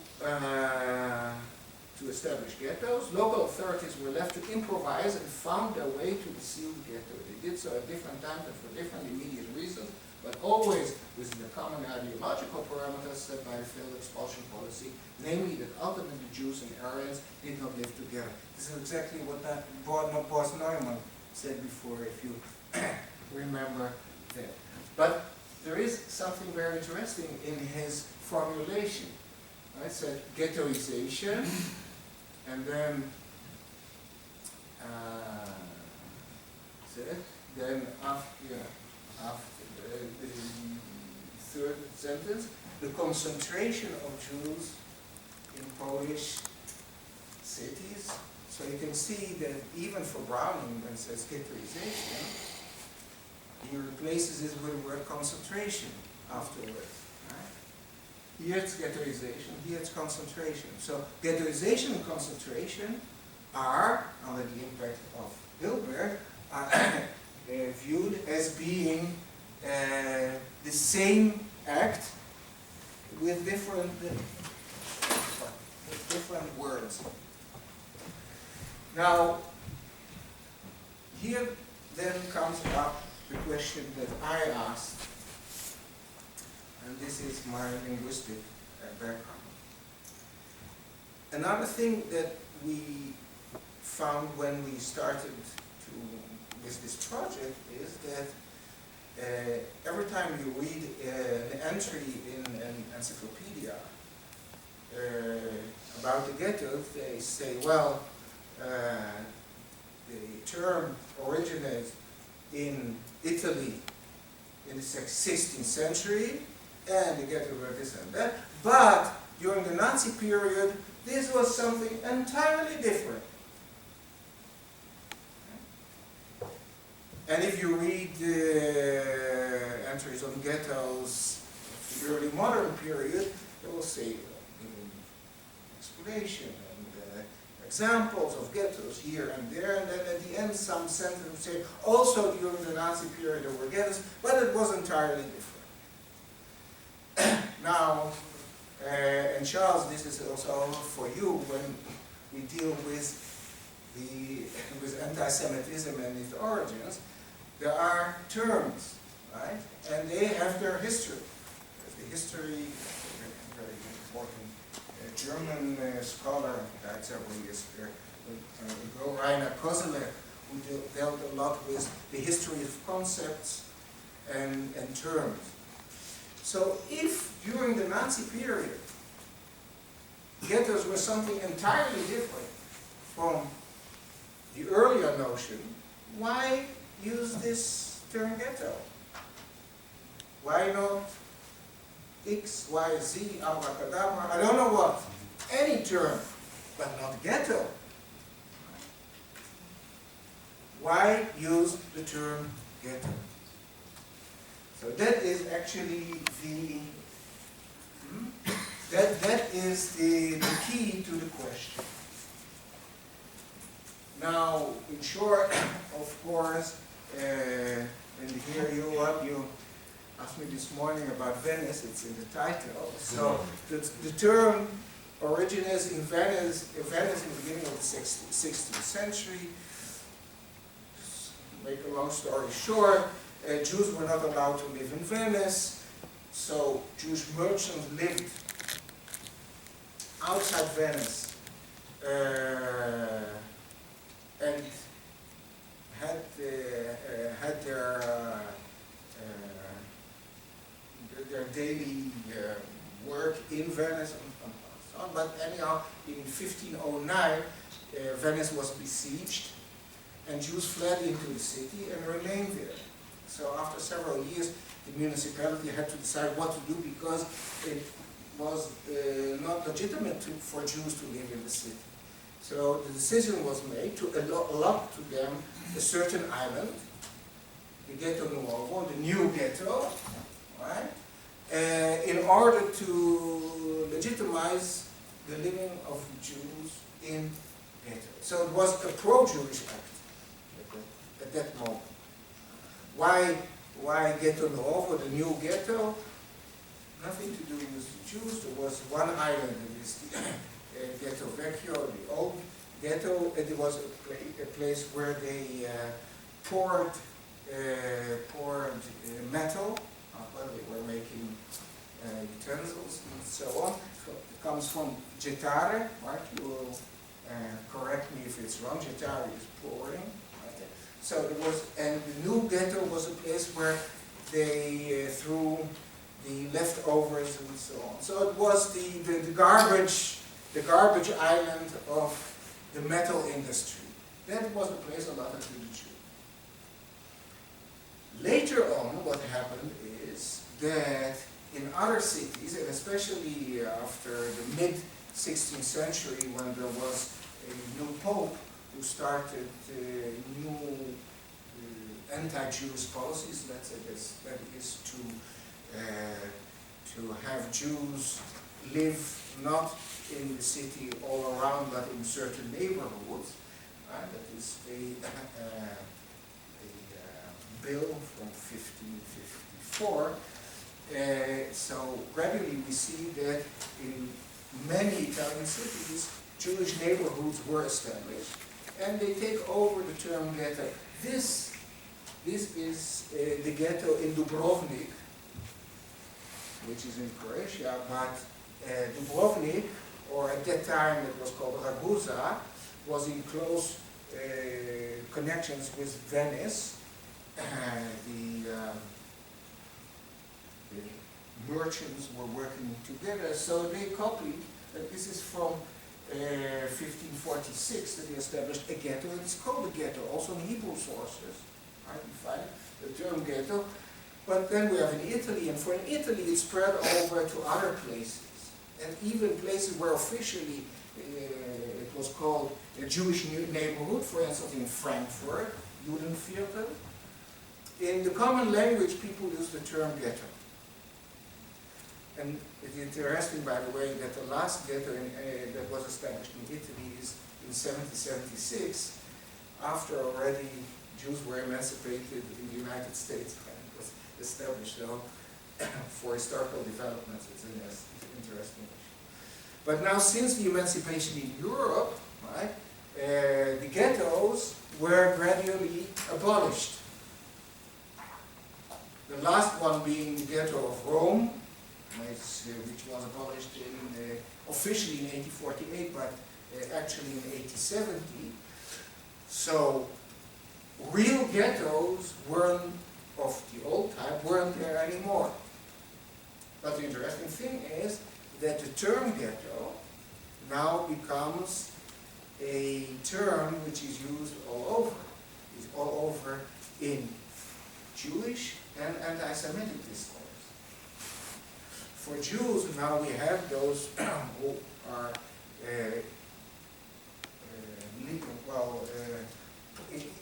establish ghettos. Local authorities were left to improvise and found their way to the sealed ghetto. They did so at different times and for different immediate reasons, but always with the common ideological parameters set by the failed expulsion policy, namely that ultimately Jews and Aryans did not live together. This is exactly what that Boss Neumann said before, if you remember that. But there is something very interesting in his formulation. I said ghettoization, and then after the third sentence, the concentration of Jews in Polish cities. So you can see that even for Browning, when it says ghettoization, he replaces it with the word concentration afterwards. Right? Here it's ghettoization, here it's concentration. So ghettoization and concentration are, under the impact of Hilbert, are viewed as being the same act with different words. Now, here then comes up the question that I asked, and this is my linguistic background. Another thing that we found when we started with this project is that every time you read an entry in an encyclopedia about the ghetto, they say, well, the term originates in Italy in the 16th century, and the ghetto were this and that, but during the Nazi period, this was something entirely different. And if you read the entries on ghettos of the early modern period, they will say explanation and examples of ghettos here and there, and then at the end some sentence would say, also during the Nazi period there were ghettos, but it was entirely different. Now, and Charles, this is also for you when we deal with anti-Semitism and its origins. There are terms, right? And they have their history. There's the history, very important German scholar, died several years ago, Rainer Koselleck, who dealt a lot with the history of concepts and terms. So if during the Nazi period, ghettos were something entirely different from the earlier notion, why use this term ghetto? Why not X, Y, Z, abracadabra, I don't know what, any term, but not ghetto? Why use the term ghetto? So that is actually that is the key to the question. Now, in short, of course, and here you asked me this morning about Venice, it's in the title. So the term originates in Venice in the beginning of the 16th century. Make a long story short, Jews were not allowed to live in Venice, so Jewish merchants lived outside Venice and had their daily Venice and so on. But anyhow, in 1509, Venice was besieged, and Jews fled into the city and remained there. So after several years, the municipality had to decide what to do, because it was not legitimate for Jews to live in the city. So the decision was made to allot to them a certain island, the Ghetto Nuovo, the new ghetto, right? In order to legitimize the living of Jews in ghetto. So it was a pro-Jewish act at that moment. Why Ghetto Nuovo, the new ghetto? Nothing to do with the Jews. There was one island, it is the Ghetto Vecchio, the old ghetto. It was a place where they poured metal. Well, they were making utensils and so on. So it comes from gettare, right? You will correct me if it's wrong. Gettare is pouring. Right? So there was, and the new ghetto was a place where they threw the leftovers and so on. So it was the garbage island of the metal industry. That was a place allotted to the Jew. Later on, what happened is that in other cities, and especially after the mid-16th century, when there was a new pope who started new anti-Jewish policies, that is to have Jews live not in the city all around, but in certain neighborhoods. That is a bill from 1554. So gradually we see that in many Italian cities, Jewish neighborhoods were established, and they take over the term ghetto. This is the ghetto in Dubrovnik, which is in Croatia, but Dubrovnik, or at that time it was called Ragusa, was in close connections with Venice. The merchants were working together, so they copied, this is from 1546, that they established a ghetto, and it's called a ghetto, also in Hebrew sources. Right, you find the term ghetto. But then we have in Italy, and for in Italy it spread over to other places, and even places where officially it was called a Jewish neighborhood, for instance in Frankfurt, Judenviertel. In the common language, people use the term ghetto. And it's interesting, by the way, that the last ghetto that was established in Italy is in 1776, after already Jews were emancipated in the United States, and it was established. So, for historical developments, it's an interesting issue. But now, since the emancipation in Europe, right, the ghettos were gradually abolished. The last one being the ghetto of Rome, which was abolished officially in 1848, but actually in 1870. So real ghettos weren't, of the old type, weren't there anymore. But the interesting thing is that the term ghetto now becomes a term which is used all over. It's all over in Jewish and anti-Semitic discourse. For Jews, now we have those who are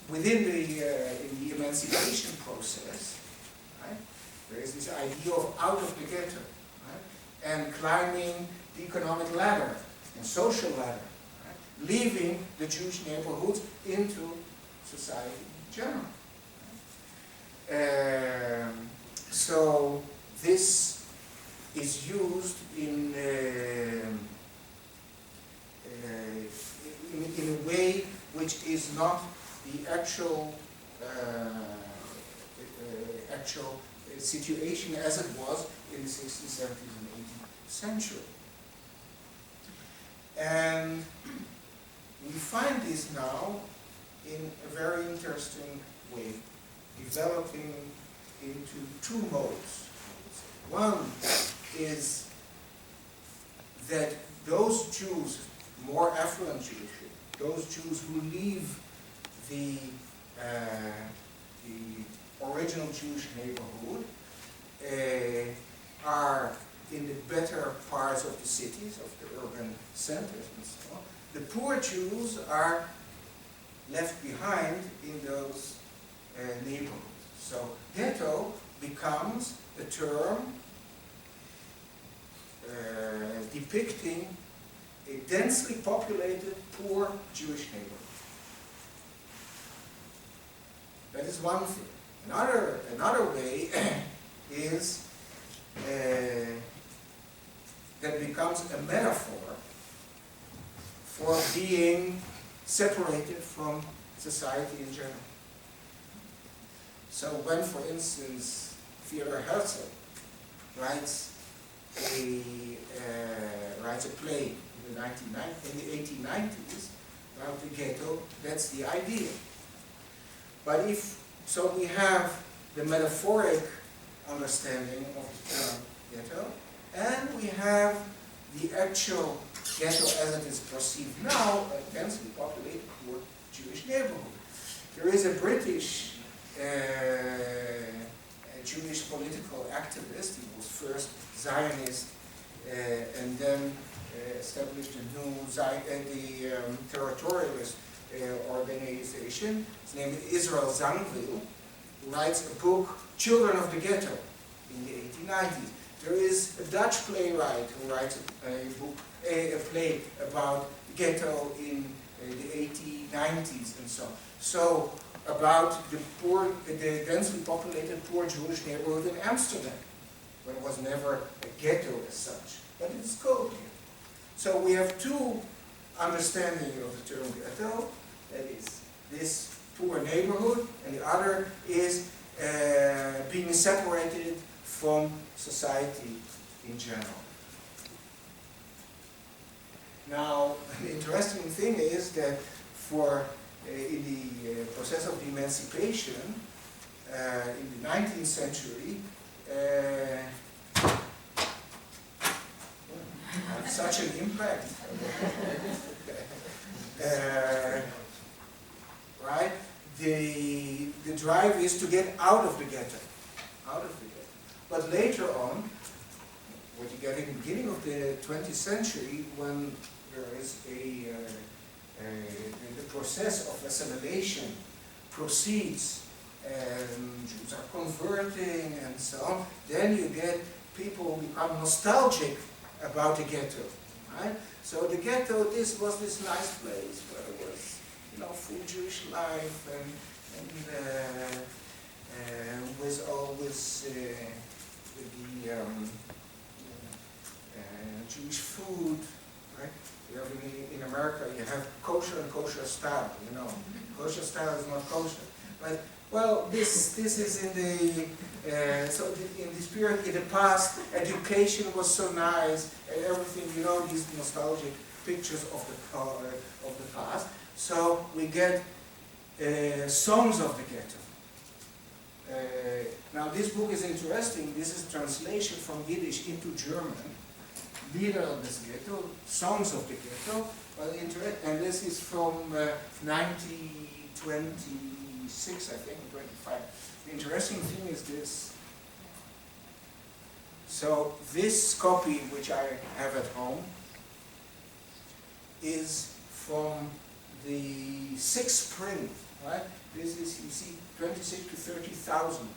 within the emancipation process, right? There is this idea of out of the ghetto, right? And climbing the economic ladder and social ladder, right? Leaving the Jewish neighborhoods into society in general. Right? So this is used in a way which is not the actual situation as it was in the 16th, 17th, and 18th century. And we find this now in a very interesting way, developing into two modes. One is that those Jews, more affluent Jews, those Jews who leave the original Jewish neighborhood, are in the better parts of the cities, of the urban centers and so on. The poor Jews are left behind in those neighborhoods. So ghetto becomes a term depicting a densely populated, poor Jewish neighborhood. That is one thing. Another way is that becomes a metaphor for being separated from society in general. So when, for instance, Theodor Herzl writes a play in the 1890s about the ghetto, that's the idea. But so we have the metaphoric understanding of the term ghetto, and we have the actual ghetto as it is perceived now, a densely populated poor Jewish neighborhood. There is a British Jewish political activist. He was first Zionist and then established a new territorialist organization. His name is Israel Zangwill, who writes a book, Children of the Ghetto, in the 1890s. There is a Dutch playwright who writes a play about ghetto in the 1890s and so on. So about the densely populated poor Jewish neighborhood in Amsterdam, but it was never a ghetto as such, but it is called ghetto. So we have two understandings of the term ghetto, that is this poor neighborhood, and the other is being separated from society in general. Now, the interesting thing is that in the process of emancipation in the 19th century, had such an impact. Right? The drive is to get out of the ghetto. But later on, what you get in the beginning of the 20th century, when there is the process of assimilation proceeds, and Jews are converting and so on, then you get people who become nostalgic about the ghetto, right? So the ghetto, this was this nice place where there was, full Jewish life and with always the Jewish food, right? You have in America, you have kosher and kosher style, Kosher style is not kosher. But, well, this is in the, in this period, in the past, education was so nice, and everything, these nostalgic pictures of the past. So we get songs of the ghetto. Now this book is interesting. This is translation from Yiddish into German. Lieder des Ghetto, Songs of the Ghetto. And this is from 1926, I think, 25. The interesting thing is this. So this copy, which I have at home, is from the 6th print, right? This is, you see, 26 to 30,000.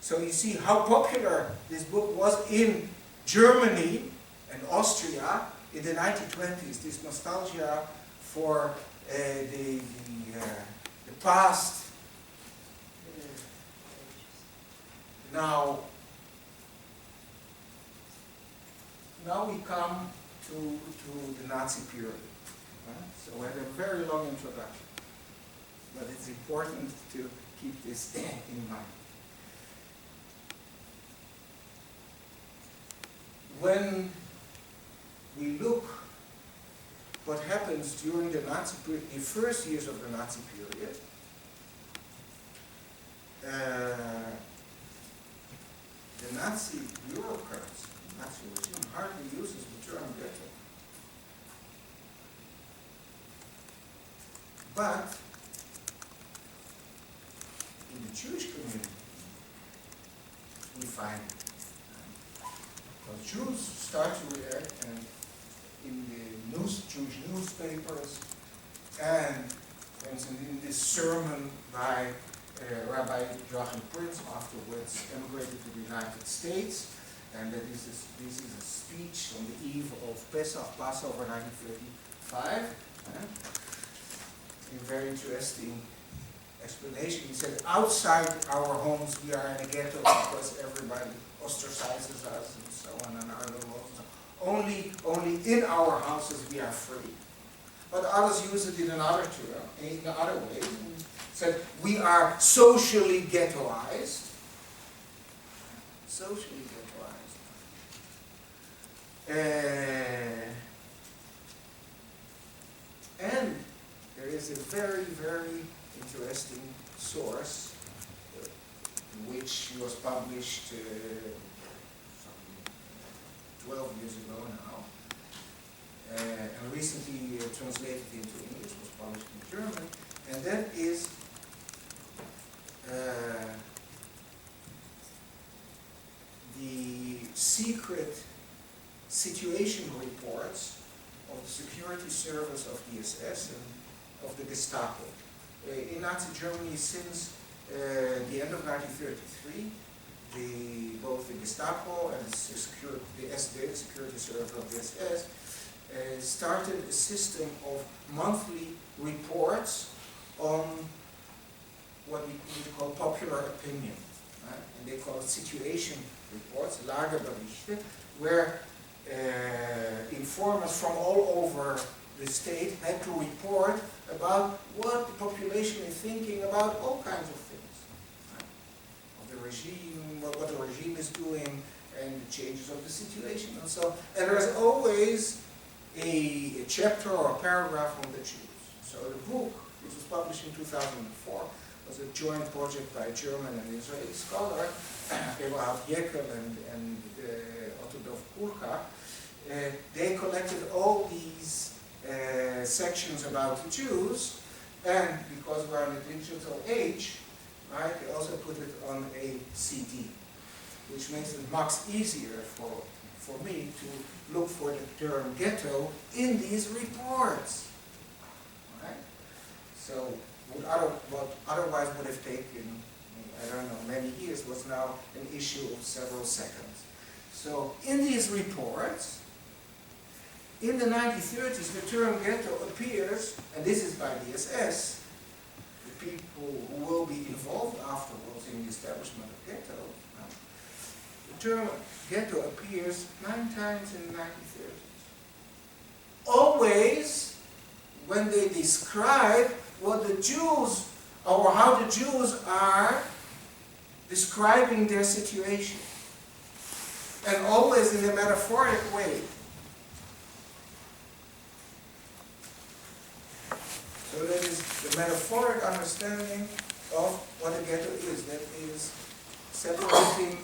So you see how popular this book was in Germany and Austria in the 1920s. This nostalgia for the past. Now we come to the Nazi period. Right? So we had a very long introduction, but it's important to keep this in mind. When we look what happens during the Nazi period, the first years of the Nazi period, the Nazi bureaucrats Nazi regime hardly uses the term ghetto. But in the Jewish community, we find it. Because Jews start to react, and in the Jewish newspapers, and for instance, in this sermon by Rabbi Joachim Prince, afterwards emigrated to the United States, and that this is a speech on the eve of Passover 1935. A very interesting explanation. He said, outside our homes we are in a ghetto because everybody ostracizes us and so on, and our laws. Only in our houses we are free. But others use it in another term, in other ways. Said we are socially ghettoized. Socially ghettoized. And there is a very, very interesting source which was published some 12 years ago now, and recently translated into English, was published in German, and that is the secret situation reports of the security service of the SS and of the Gestapo. In Nazi Germany, since the end of 1933, both the Gestapo and the SD, the security service of the SS, started a system of monthly reports on what we call popular opinion. And they call it situation reports, Lagerberichte, where informers from all over the state had to report about what the population is thinking about all kinds of things. Of the regime, what the regime is doing, and the changes of the situation, and so on. And there's always a chapter or a paragraph on the Jews. So the book, which was published in 2004, was a joint project by a German and Israeli scholar, Eberhard Jekyll and Otto Dov Kulka. They collected all these sections about the Jews, and because we're in a digital age, right, they also put it on a CD, which makes it much easier for me to look for the term ghetto in these reports. Right? So what otherwise would have taken, I don't know, many years, was now an issue of several seconds. So in these reports, in the 1930s, the term ghetto appears, and this is by the SS, the people who will be involved afterwards in the establishment of ghetto. The term ghetto appears 9 times in the 1930s. Always when they describe what the Jews, or how the Jews are describing their situation. And always in a metaphoric way. So that is the metaphoric understanding of what a ghetto is. That is separating